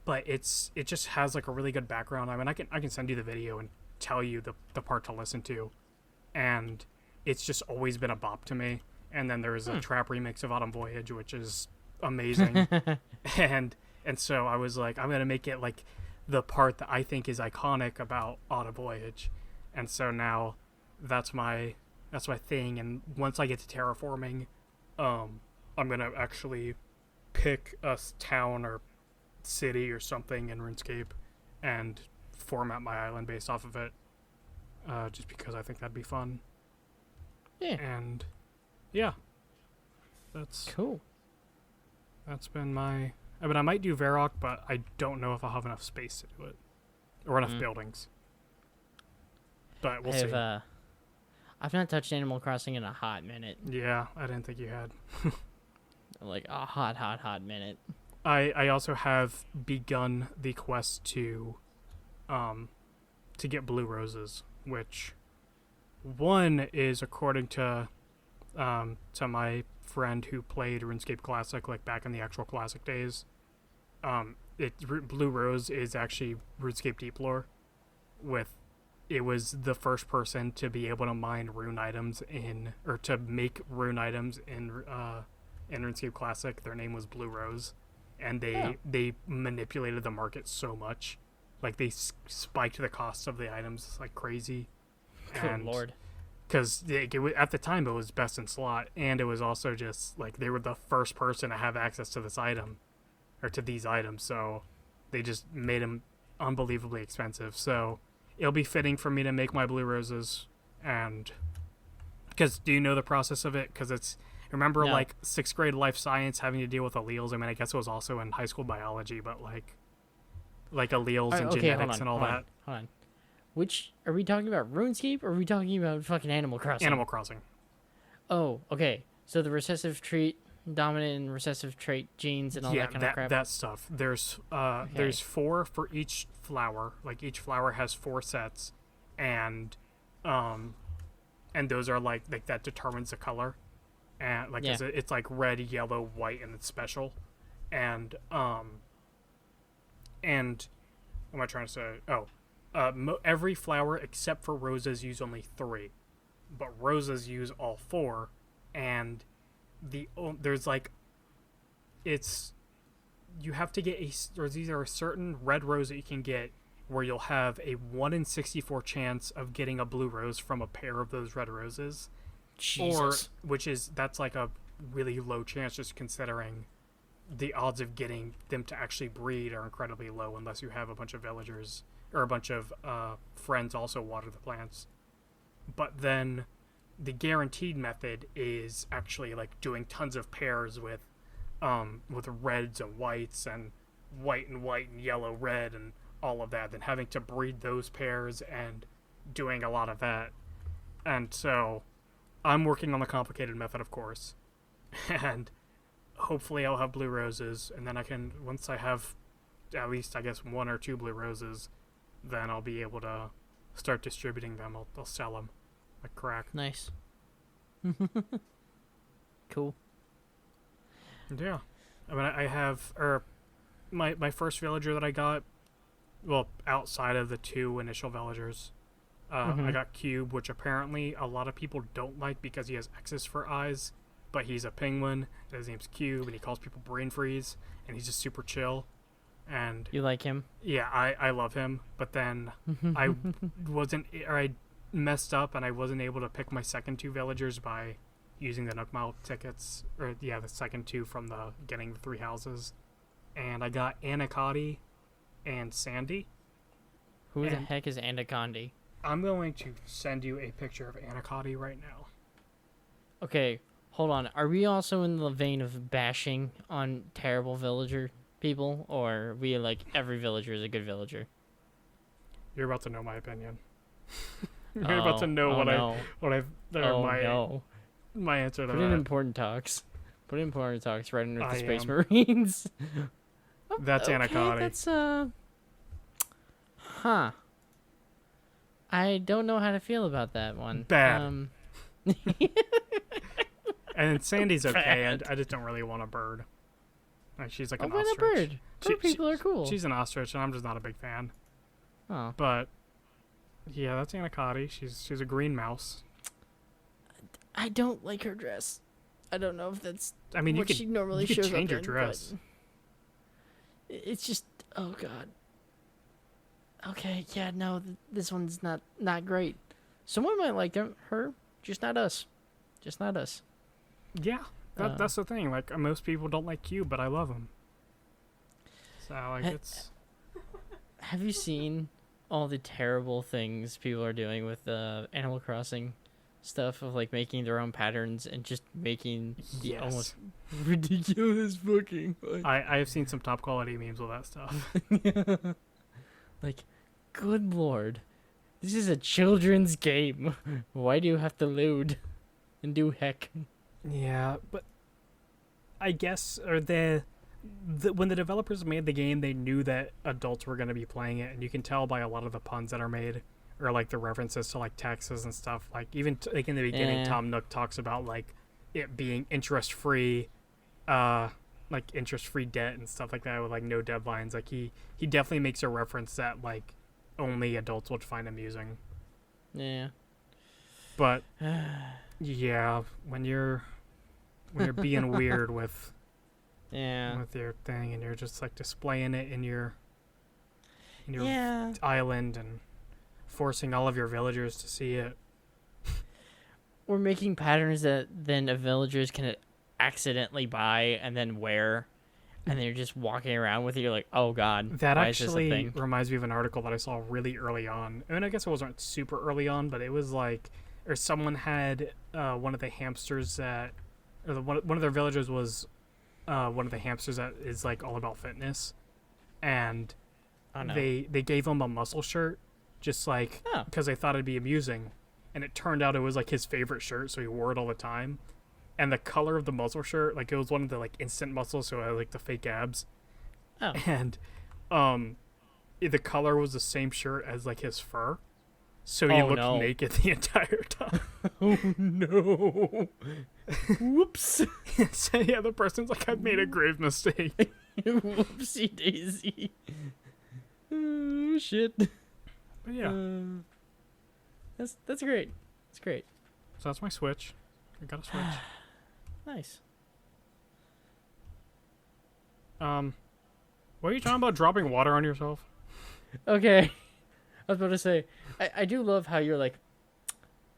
A: but it just has like a really good background. I mean, I can send you the video and tell you the part to listen to, and it's just always been a bop to me. And then there's a trap remix of Autumn Voyage, which is amazing. and and so I was like, I'm gonna make it like the part that I think is iconic about Autumn Voyage, and so now that's my thing. And once I get to terraforming, I'm gonna actually pick a town or city or something in RuneScape and format my island based off of it, just because I think that'd be fun.
B: Yeah.
A: And yeah, that's
B: Cool.
A: that's been my. I mean, I might do Varrock, but I don't know if I'll have enough space to do it or enough buildings. But we'll see.
B: I've not touched Animal Crossing in a hot minute.
A: Yeah, I didn't think you had.
B: Like a hot minute.
A: I also have begun the quest to get blue roses, which one is according to my friend who played RuneScape Classic like back in the actual Classic days. Blue Rose is actually RuneScape Deep Lore. It was the first person to be able to mine rune items or to make rune items in RuneScape Classic. Their name was Blue Rose, and they manipulated the market so much, like they spiked the cost of the items like crazy.
B: Good lord.
A: Because at the time it was best in slot, and it was also just like they were the first person to have access to this item, or to these items, so they just made them unbelievably expensive. So it'll be fitting for me to make my blue roses, and because do you know the process of it? Because it's remember
B: No.
A: like 6th grade life science having to deal with alleles. I mean, I guess it was also in high school biology, but like alleles and genetics and all that.
B: Hold on. Which are we talking about? RuneScape, or are we talking about fucking Animal Crossing?
A: Animal Crossing.
B: Oh, okay. So the recessive trait, dominant and recessive trait genes and all that kind of crap.
A: That stuff. There's 4 for each flower. Like each flower has 4 sets, and those are like that determines the color, and like it's like red, yellow, white, and it's special, and what am I trying to say? Every flower except for roses use only 3, but roses use all 4, and there's like you have to get these are a certain red rose that you can get where you'll have a 1 in 64 chance of getting a blue rose from a pair of those red roses.
B: Jesus.
A: That's like a really low chance, just considering the odds of getting them to actually breed are incredibly low unless you have a bunch of villagers or a bunch of friends also water the plants. But then the guaranteed method is actually like doing tons of pairs with reds and whites and white and yellow red and all of that, then having to breed those pairs and doing a lot of that. And so I'm working on the complicated method, of course, and hopefully I'll have blue roses, and then I can, once I have at least I guess 1 or 2 blue roses, then I'll be able to start distributing them. I'll sell them like crack.
B: Nice. Cool.
A: Yeah, I mean, I have my first villager that I got, well, outside of the 2 initial villagers, I got Cube, which apparently a lot of people don't like because he has X's for eyes, but he's a penguin, and his name's Cube, and he calls people brain freeze, and he's just super chill. And
B: you like him?
A: Yeah, I love him, but then I messed up, and I wasn't able to pick my second 2 villagers by using the Nook Mile tickets, the second 2 from the getting the 3 houses, and I got Anacotti and Sandy.
B: Who the heck is Anacondi?
A: I'm going to send you a picture of Anacotti right now.
B: Okay, hold on. Are we also in the vein of bashing on terrible villager people, or are we like every villager is a good villager?
A: You're about to know my opinion. You're about to know my answer to that.
B: Put in important talks. Put in important talks right under the Space
A: am.
B: Marines.
A: That's
B: okay,
A: Anacotti.
B: That's I don't know how to feel about that one.
A: Bad. And Sandy's okay. I just don't really want a bird. Like, she's like an ostrich.
B: A bird? Bird people are cool.
A: She's an ostrich, and I'm just not a big fan.
B: Oh.
A: But yeah, that's Anacotti. She's a green mouse.
B: I don't like her dress. I don't know if that's
A: what
B: she normally
A: you could
B: shows
A: change
B: up
A: your dress.
B: It's just, oh god. Okay, yeah, no, this one's not great. Someone might like her, just not us. Just not us.
A: Yeah, that's the thing. Like, most people don't like Cube, but I love him. So, like, it's...
B: Have you seen all the terrible things people are doing with Animal Crossing stuff of, like, making their own patterns and just making the almost ridiculous fucking...
A: I have seen some top quality memes with that stuff.
B: Like, good lord. This is a children's game. Why do you have to load and do heck?
A: Yeah, but I guess when the developers made the game, they knew that adults were going to be playing it, and you can tell by a lot of the puns that are made, or like the references to like taxes and stuff. Like even like in the beginning, Tom Nook talks about like it being interest-free, like interest-free debt and stuff like that with like no deadlines. Like he definitely makes a reference that like only adults would find amusing.
B: Yeah.
A: But yeah, when you're being weird with your thing, and you're just like displaying it in your island and forcing all of your villagers to see it.
B: Or making patterns that then villagers can accidentally buy and then wear, and then you're just walking around with it. You're like, oh god,
A: that
B: why
A: actually
B: is this a thing?
A: Reminds me of an article that I saw really early on. I mean, I guess it wasn't super early on, but it was like, or someone had one of the hamsters that, or one of their villagers was one of the hamsters that is like all about fitness, and they gave him a muscle shirt just like
B: Oh.
A: because I thought it'd be amusing, and it turned out it was like his favorite shirt, so he wore it all the time. And the color of the muscle shirt, like it was one of the like instant muscles, so I had like the fake abs,
B: Oh.
A: and the color was the same shirt as like his fur, so he
B: Oh,
A: looked
B: no.
A: naked the entire time.
B: Oh no. Whoops.
A: So yeah, the person's like, I've made a grave mistake.
B: Whoopsie daisy. Oh shit.
A: But yeah,
B: That's great. That's great.
A: so that's my Switch. I got a Switch.
B: Nice.
A: What are you talking about? Dropping water on yourself?
B: Okay. I was about to say, I do love how you're like,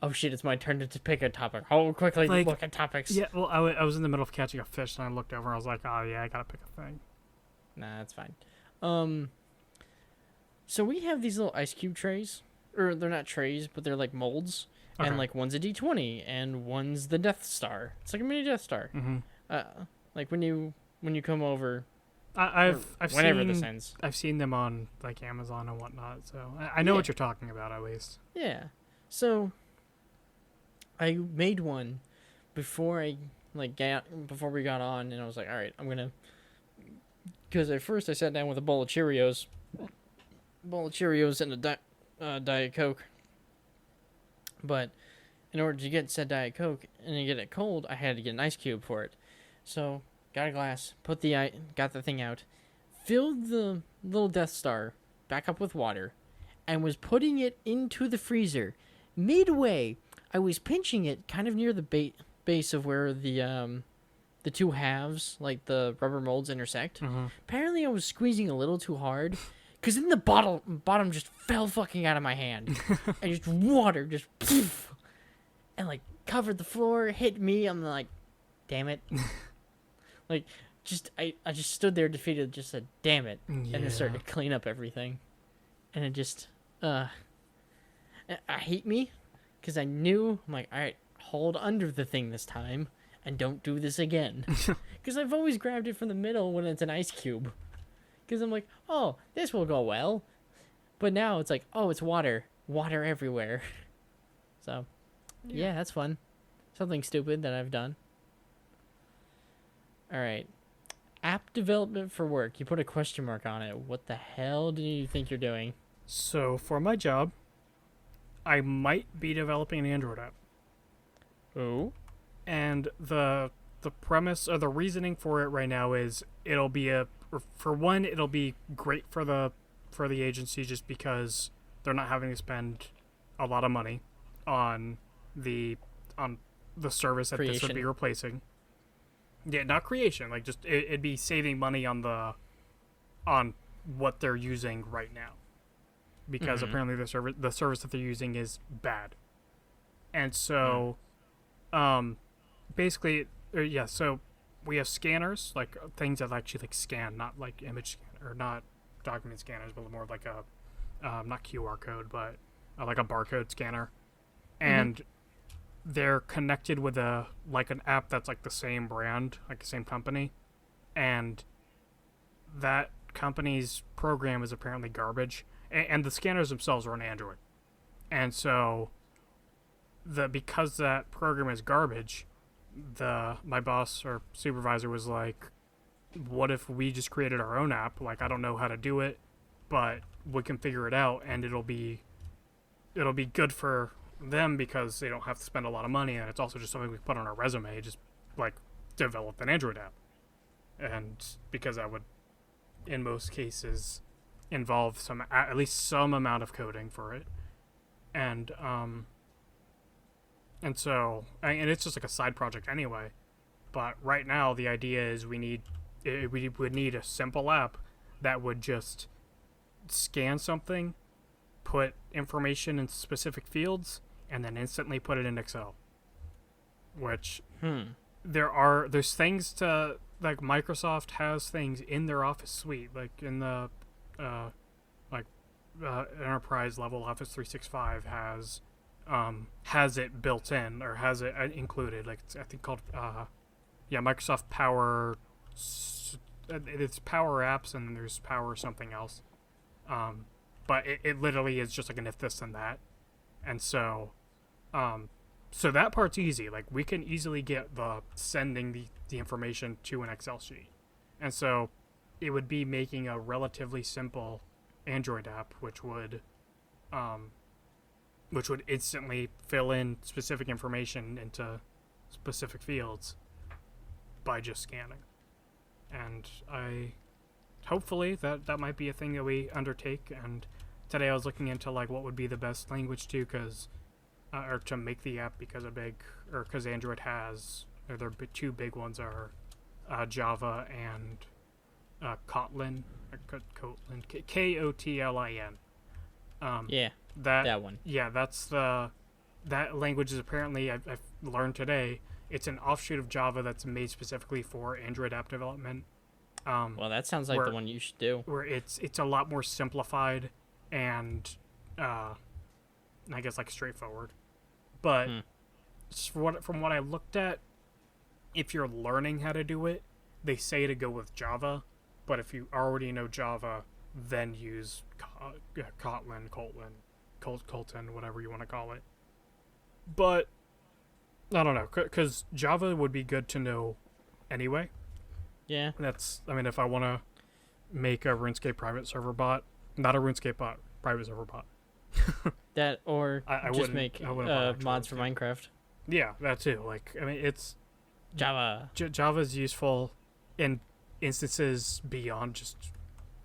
B: oh shit, it's my turn to pick a topic. How quickly
A: Like,
B: look at topics.
A: Yeah, well, I was in the middle of catching a fish, and I looked over, and I was like, oh yeah, I gotta pick a thing.
B: Nah, that's fine. So we have these little ice cube trays, or they're not trays, but they're like molds,
A: Okay.
B: and like one's a D20, and one's the Death Star. It's like a mini Death Star.
A: Mm-hmm.
B: Like when you come over,
A: I've
B: whenever
A: seen
B: this ends.
A: I've seen them on like Amazon and whatnot, so I know
B: Yeah.
A: what you're talking about at least.
B: Yeah. So I made one before before we got on, and I was like, all right, I'm gonna. Because at first I sat down with a bowl of Cheerios, and a Diet Coke. But in order to get said Diet Coke and to get it cold, I had to get an ice cube for it. So got a glass, got the thing out, filled the little Death Star back up with water, and was putting it into the freezer. Midway, I was pinching it kind of near the base of where the two halves, like the rubber molds, intersect.
A: Mm-hmm.
B: Apparently, I was squeezing a little too hard, because then the bottom just fell fucking out of my hand, and just water just poof, and like covered the floor, hit me. I'm like, damn it, like I just stood there defeated, just said damn it, and then started to clean up everything, and it just I hate me, because I knew, I'm like, all right, hold under the thing this time. And don't do this again. Because I've always grabbed it from the middle when it's an ice cube. Because I'm like, oh, this will go well. But now it's like, oh, it's water. Water everywhere. So, yeah, that's fun. Something stupid that I've done. All right. App development for work. You put a question mark on it. What the hell do you think you're doing?
A: So for my job, I might be developing an Android app.
B: Oh?
A: And the premise or the reasoning for it right now is it'll be it'll be great for the agency just because they're not having to spend a lot of money on the service that this would be replacing. Yeah, not creation, like just it'd be saving money on what they're using right now. Because apparently the service that they're using is bad. And so basically, so we have scanners, like things that actually like scan, not like image scan or not document scanners, but more like a not QR code, but like a barcode scanner, and they're connected with an app that's like the same brand, like the same company, and that company's program is apparently garbage, and the scanners themselves are on Android, and so because that program is garbage. My boss or supervisor was like, what if we just created our own app? Like, I don't know how to do it, but we can figure it out, and it'll be good for them because they don't have to spend a lot of money, and it's also just something we put on our resume, just like develop an Android app. And because that would in most cases involve at least some amount of coding for it. And so, and it's just like a side project anyway. But right now, the idea is we would need a simple app that would just scan something, put information in specific fields, and then instantly put it in Excel. Which there's things to, like, Microsoft has things in their Office suite, like in the enterprise level Office 365 has it built in or has it included, like it's I think called Microsoft Power. It's Power Apps and there's Power something else, but it literally is just like an if this then that. And so so that part's easy. Like we can easily get the sending the information to an Excel sheet. And so it would be making a relatively simple Android app which would instantly fill in specific information into specific fields by just scanning. And hopefully that might be a thing that we undertake. And today I was looking into like what would be the best language to or to make the app, because Android has, or their two big ones are Java and Kotlin, Kotlin.
B: Yeah, that one.
A: Yeah, that language is apparently, I've learned today, it's an offshoot of Java that's made specifically for Android app development.
B: Well, that sounds like the one you should do.
A: Where it's a lot more simplified and I guess like straightforward. But from what I looked at, if you're learning how to do it, they say to go with Java. But if you already know Java, then use Kotlin, whatever you want to call it. But I don't know, because Java would be good to know anyway.
B: Yeah.
A: If I want to make a RuneScape private server bot, not a RuneScape bot, private server bot.
B: That, or
A: I
B: just make mods for Minecraft.
A: Yeah, that too. Like, it's
B: Java.
A: Java's useful in instances beyond just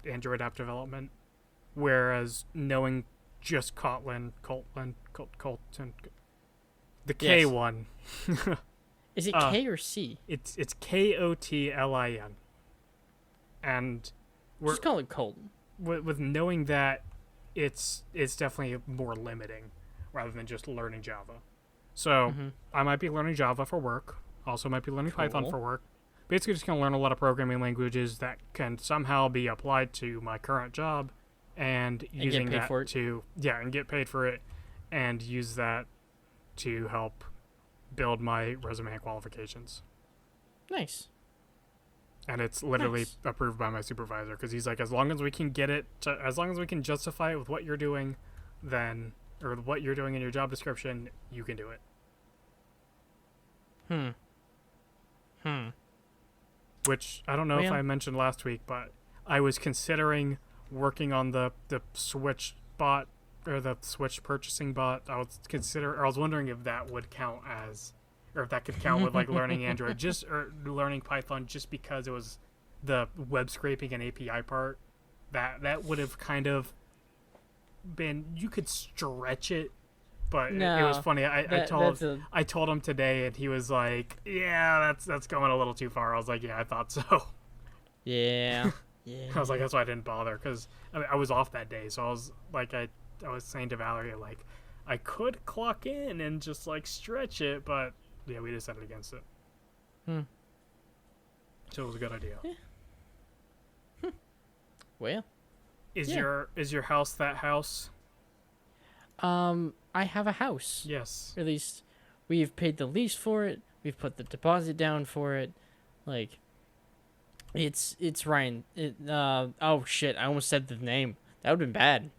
A: Android app development, whereas knowing just Kotlin, the K one.
B: Is it K or C?
A: It's Kotlin, and
B: just call it Colton.
A: With knowing that, it's definitely more limiting rather than just learning Java. So I might be learning Java for work. Also might be learning Python for work. Basically just going to learn a lot of programming languages that can somehow be applied to my current job and using that and get paid for it and use that to help build my resume and qualifications.
B: Nice.
A: And it's literally approved by my supervisor because he's like, as long as we can justify it with what you're doing, or what you're doing in your job description, you can do it. Which I don't know if I mentioned last week, but I was considering working on the Switch bot or the Switch purchasing bot. I was wondering if that would count or if that could count with like learning Android or learning Python, just because it was the web scraping and API part. That would have kind of been, you could stretch it, but it was funny. I told him today, and he was like, "Yeah, that's going a little too far." I was like, "Yeah, I thought so."
B: Yeah.
A: I was like, that's why I didn't bother, because I was off that day, so I was like, I was saying to Valerie, like, I could clock in and just like stretch it, but yeah, we decided against it. So it was a good idea.
B: Yeah. Well,
A: is your house that house?
B: I have a house.
A: Yes.
B: Or at least we've paid the lease for it. We've put the deposit down for it. Like, it's Ryan. Oh shit! I almost said the name. That would've been bad.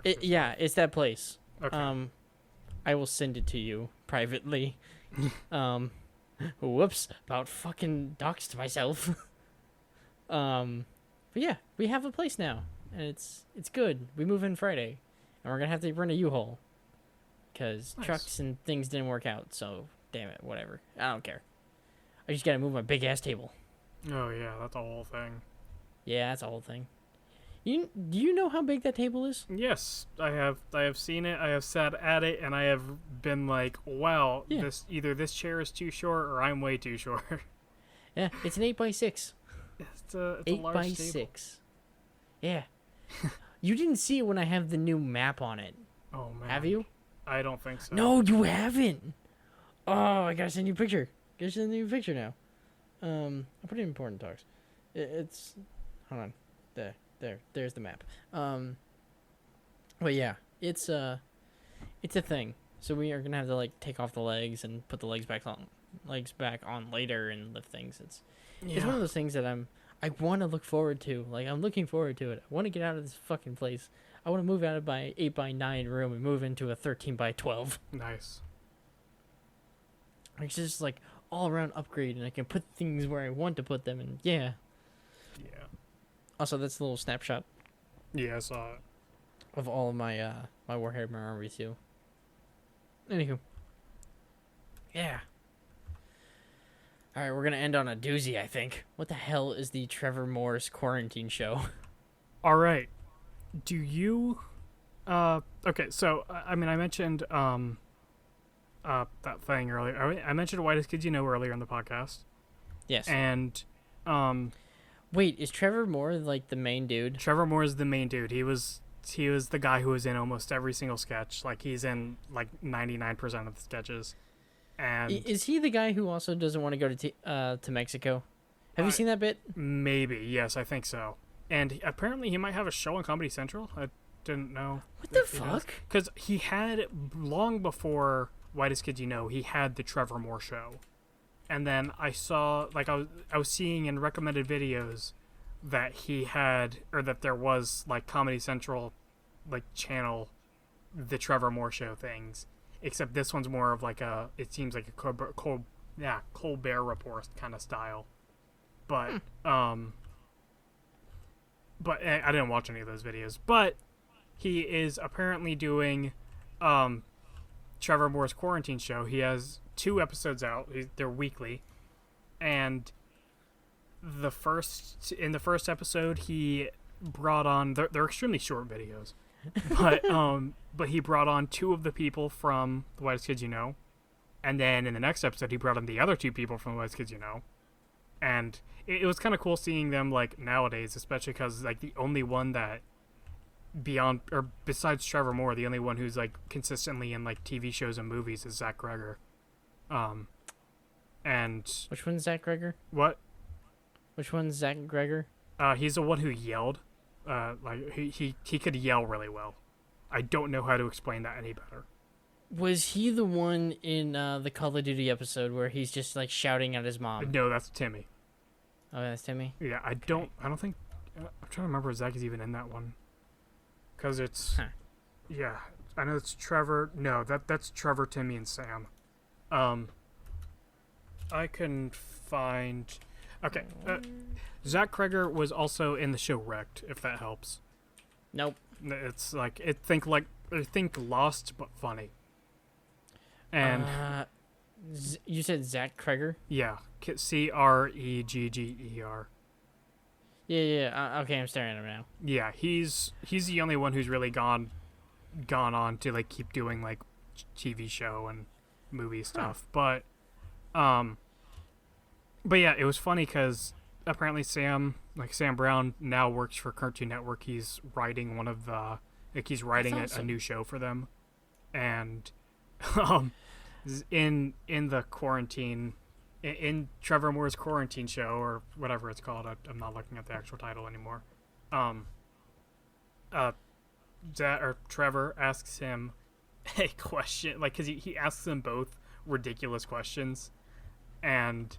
B: It's that place.
A: Okay.
B: I will send it to you privately. Whoops! About fucking doxed myself. But yeah, we have a place now, and it's good. We move in Friday, and we're gonna have to rent a U-Haul, because trucks and things didn't work out. So damn it, whatever. I don't care. I just gotta move my big ass table.
A: Oh yeah, that's a whole thing.
B: Yeah, that's a whole thing. Do you know how big that table is?
A: Yes, I have seen it. I have sat at it, and I have been like, wow, either this chair is too short or I'm way too short.
B: Yeah, it's an 8x6.
A: It's a
B: 8x6. Yeah. You didn't see it when I have the new map on it.
A: Oh man.
B: Have you?
A: I don't think so.
B: No, you haven't. Oh, I gotta send you a picture. Gotta send you a picture now. I'll put it in important talks. It's hold on. There's the map. But yeah, it's a thing. So we are gonna have to like take off the legs and put the legs back on later and lift things. It's one of those things that I want to look forward to. Like, I'm looking forward to it. I want to get out of this fucking place. I want to move out of my 8x9 room and move into a 13x12.
A: Nice.
B: It's just like all around upgrade, and I can put things where I want to put them. And yeah.
A: Yeah.
B: Also, that's a little snapshot
A: Yeah, I saw it.
B: of all of my my Warhammer army too. Anywho. Yeah. All right, we're gonna end on a doozy, I think. What the hell is the Trevor Morris quarantine show?
A: All right. Do you? Okay. So I mean, I mentioned that thing earlier. I mentioned Whitest Kids You Know earlier in the podcast.
B: Yes.
A: And
B: wait, is Trevor Moore like the main dude?
A: Trevor Moore is the main dude. He was the guy who was in almost every single sketch. Like he's in like 99% of the sketches. And
B: Is he the guy who also doesn't want to go to Mexico? Have you seen that bit?
A: Maybe, yes, I think so. And apparently he might have a show on Comedy Central. I didn't know.
B: What the fuck?
A: Because he had, long before Whitest Kids You Know, he had the Trevor Moore show. And then I saw, like, I was seeing in recommended videos that he had, or that there was, like, Comedy Central, like, channel, the Trevor Moore show things. Except this one's more of like it seems like a Colbert Report kind of style. But I didn't watch any of those videos. But he is apparently doing Trevor Moore's quarantine show. He has 2 episodes out. They're weekly, and in the first episode he brought on. They're extremely short videos. But he brought on 2 of the people from The Whitest Kids You Know, and then in the next episode he brought on the other 2 people from The Whitest Kids You Know, and it was kind of cool seeing them like nowadays, especially because like the only one that besides Trevor Moore, the only one who's like consistently in like TV shows and movies is Zach Greger. And
B: which one's Zach Greger?
A: What?
B: Which one's Zach Greger?
A: He's the one who yelled. Like he could yell really well. I don't know how to explain that any better.
B: Was he the one in the Call of Duty episode where he's just like shouting at his mom?
A: No, that's Timmy.
B: Oh, that's Timmy?
A: Yeah, I don't think I'm trying to remember if Zach is even in that one. Cuz it's yeah, I know it's Trevor. No, that's Trevor, Timmy, and Sam. I can find okay. Zach Greger was also in the show Wrecked, if that helps.
B: Nope.
A: It's like think Lost but funny. And
B: you said Zach Greger?
A: Yeah, Cregger.
B: Yeah. Okay, I'm staring at him now.
A: Yeah, he's the only one who's really gone on to like keep doing like TV show and movie stuff. But yeah, it was funny because apparently Sam Brown now works for Cartoon Network. He's writing a new show for them, and in the quarantine, in Trevor Moore's quarantine show or whatever it's called. I'm not looking at the actual title anymore. Trevor asks him a question, like, because he asks them both ridiculous questions, and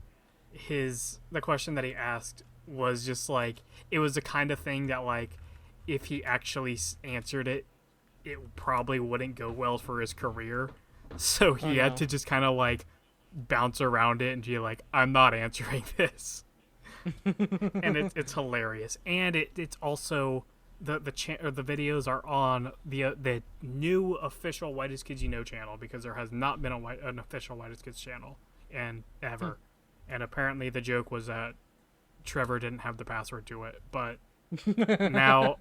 A: the question that he asked was just like, it was the kind of thing that like if he actually answered it probably wouldn't go well for his career, so he had to just kind of like bounce around it and be like, I'm not answering this. And it's hilarious, and it's also the videos are on the new official Whitest Kids You Know channel, because there has not been an official Whitest Kids channel and ever. And apparently the joke was that Trevor didn't have the password to it, but now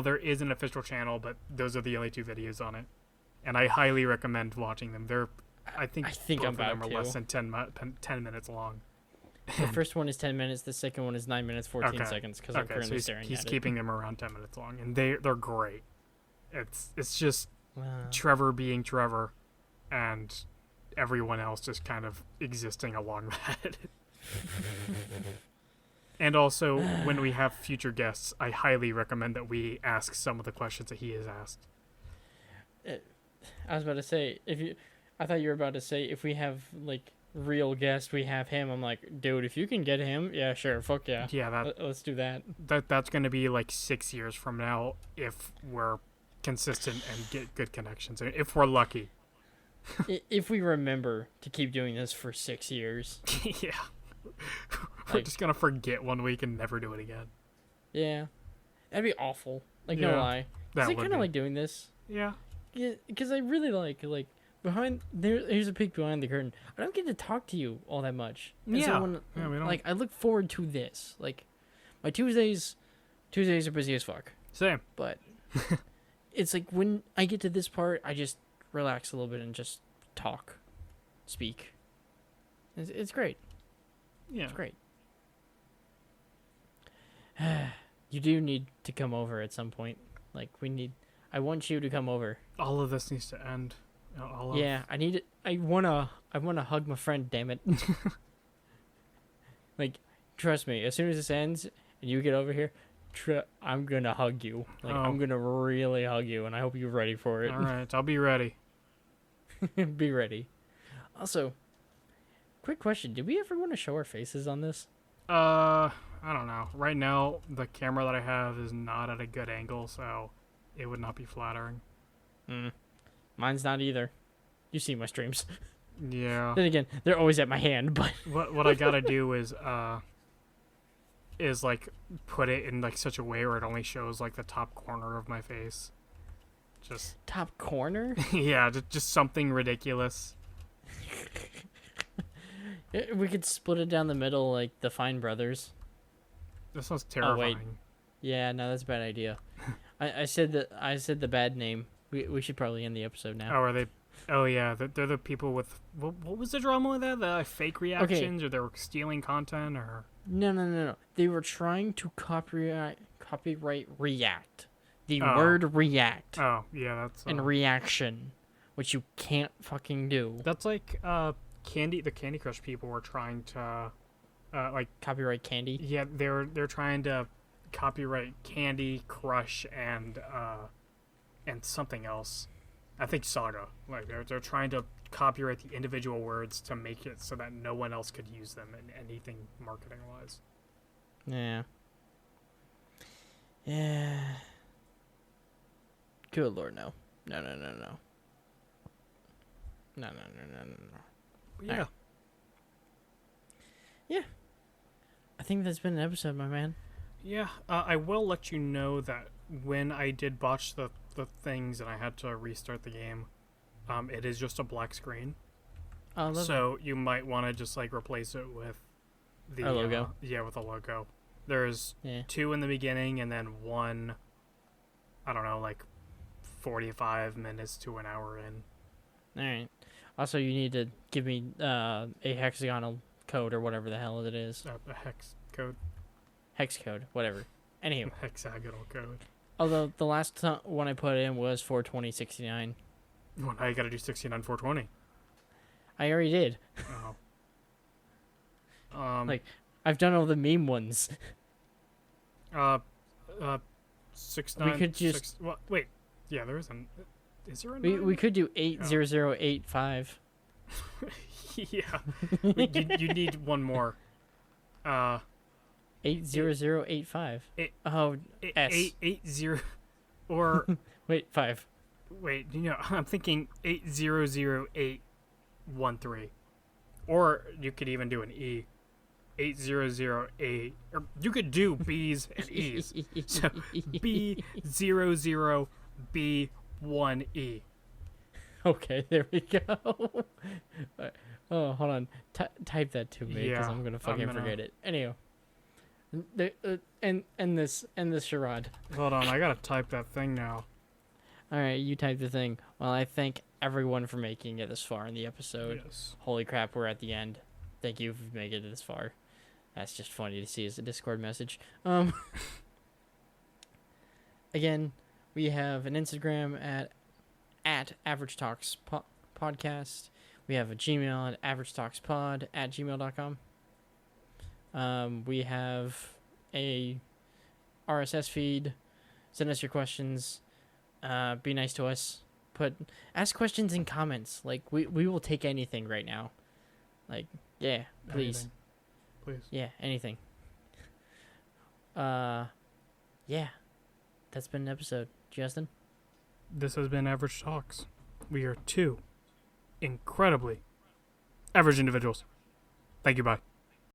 A: there is an official channel, but those are the only 2 videos on it, and I highly recommend watching them. I think both
B: I'm
A: of them
B: about
A: are less than 10 minutes long.
B: The first one is 10 minutes. The second one is 9 minutes 14 seconds because I'm currently staring at it.
A: He's keeping them around 10 minutes long, and they're great. It's just Trevor being Trevor, and everyone else just kind of existing along that. And also, when we have future guests, I highly recommend that we ask some of the questions that he has asked.
B: I was about to say, I thought you were about to say if we have like real guest, we have him. I'm like, dude, if you can get him, yeah, sure, fuck yeah.
A: Yeah,
B: Let's do that.
A: that's gonna be like 6 years from now if we're consistent and get good connections. If we're lucky.
B: If we remember to keep doing this for 6 years.
A: Yeah. We're just gonna forget one week and never do it again.
B: Yeah. That'd be awful. Like, no lie.
A: That
B: I
A: would
B: kind
A: be.
B: of like doing this.
A: Yeah.
B: Yeah, because I really like behind here's a peek behind the curtain. I don't get to talk to you all that much. And
A: Yeah.
B: when,
A: Yeah, we don't.
B: like I look forward to this. Like my Tuesdays are busy as fuck.
A: Same.
B: But it's like when I get to this part, I just relax a little bit and just talk, speak. It's great.
A: Yeah.
B: It's great. You do need to come over at some point. Like I want you to come over.
A: All of this needs to end.
B: Yeah, I need it. I wanna hug my friend. Damn it! Like, trust me. As soon as this ends and you get over here, I'm gonna hug you. Like, I'm gonna really hug you, and I hope you're ready for it.
A: All right, I'll be ready.
B: Be ready. Also, quick question: did we ever want to show our faces on this?
A: I don't know. Right now, the camera that I have is not at a good angle, so it would not be flattering.
B: Mine's not either. You see my streams.
A: Yeah.
B: Then again, they're always at my hand, but
A: What I gotta do is like put it in like such a way where it only shows like the top corner of my face. Just
B: top corner.
A: yeah, just something ridiculous.
B: We could split it down the middle like the Fine Brothers.
A: This sounds terrifying.
B: Yeah, no, that's a bad idea. I said the bad name. We should probably end the episode now.
A: Oh, are they? Oh, yeah. They're the people with... What was the drama with that? The fake reactions? Or they were stealing content? Or
B: No. They were trying to copyright react. The word react.
A: Oh, yeah, that's...
B: And reaction. Which you can't fucking do.
A: That's like the Candy Crush people were trying to... like...
B: Copyright Candy?
A: Yeah, they're trying to copyright Candy Crush and something else. I think Saga. Like they're trying to copyright the individual words to make it so that no one else could use them in anything marketing wise.
B: Yeah. Yeah. Good lord, no. No. No.
A: Yeah.
B: Right. Yeah. I think that's been an episode, my man.
A: Yeah. I will let you know that when I did botch the things and I had to restart the game, it is just a black screen. So you might want to just like replace it with the
B: logo.
A: With a logo. There's 2 in the beginning and then 1, I don't know, like 45 minutes to an hour in.
B: All right. Also, you need to give me a hexagonal code or whatever the hell it is.
A: A hex code.
B: Hex code, whatever. Anywho.
A: Hexagonal code.
B: Although the last one I put in was 42069.
A: Well, now you gotta do 69 420.
B: I already did.
A: Oh.
B: Like, I've done all the meme ones.
A: 69.
B: We could just...
A: wait. Yeah, there isn't. Is there a
B: We could do 80085.
A: Yeah. You need one more.
B: 80085. S.
A: 80 or
B: wait, 5.
A: Wait, I'm thinking 800813. Or you could even do an E. 8008, or you could do B's and E's. So B00B1E.
B: Okay, there we go. Oh, hold on. Type that to me because I'm gonna fucking forget it. Anyhow, end this charade.
A: Hold on, I gotta type that thing now.
B: All right, you type the thing. Well, I thank everyone for making it this far in the episode.
A: Yes.
B: Holy crap, we're at the end. Thank you for making it this far. That's just funny to see as a Discord message. Again, we have an Instagram at averagetalkspodcast. We have a Gmail at averagetalkspod@gmail.com. We have a RSS feed. Send us your questions. Be nice to us. Ask questions in comments. Like we will take anything right now. Like, yeah, please.
A: Anything. Please.
B: Yeah, anything. Yeah. That's been an episode. Justin?
A: This has been Average Talks. We are two incredibly average individuals. Thank you, bye.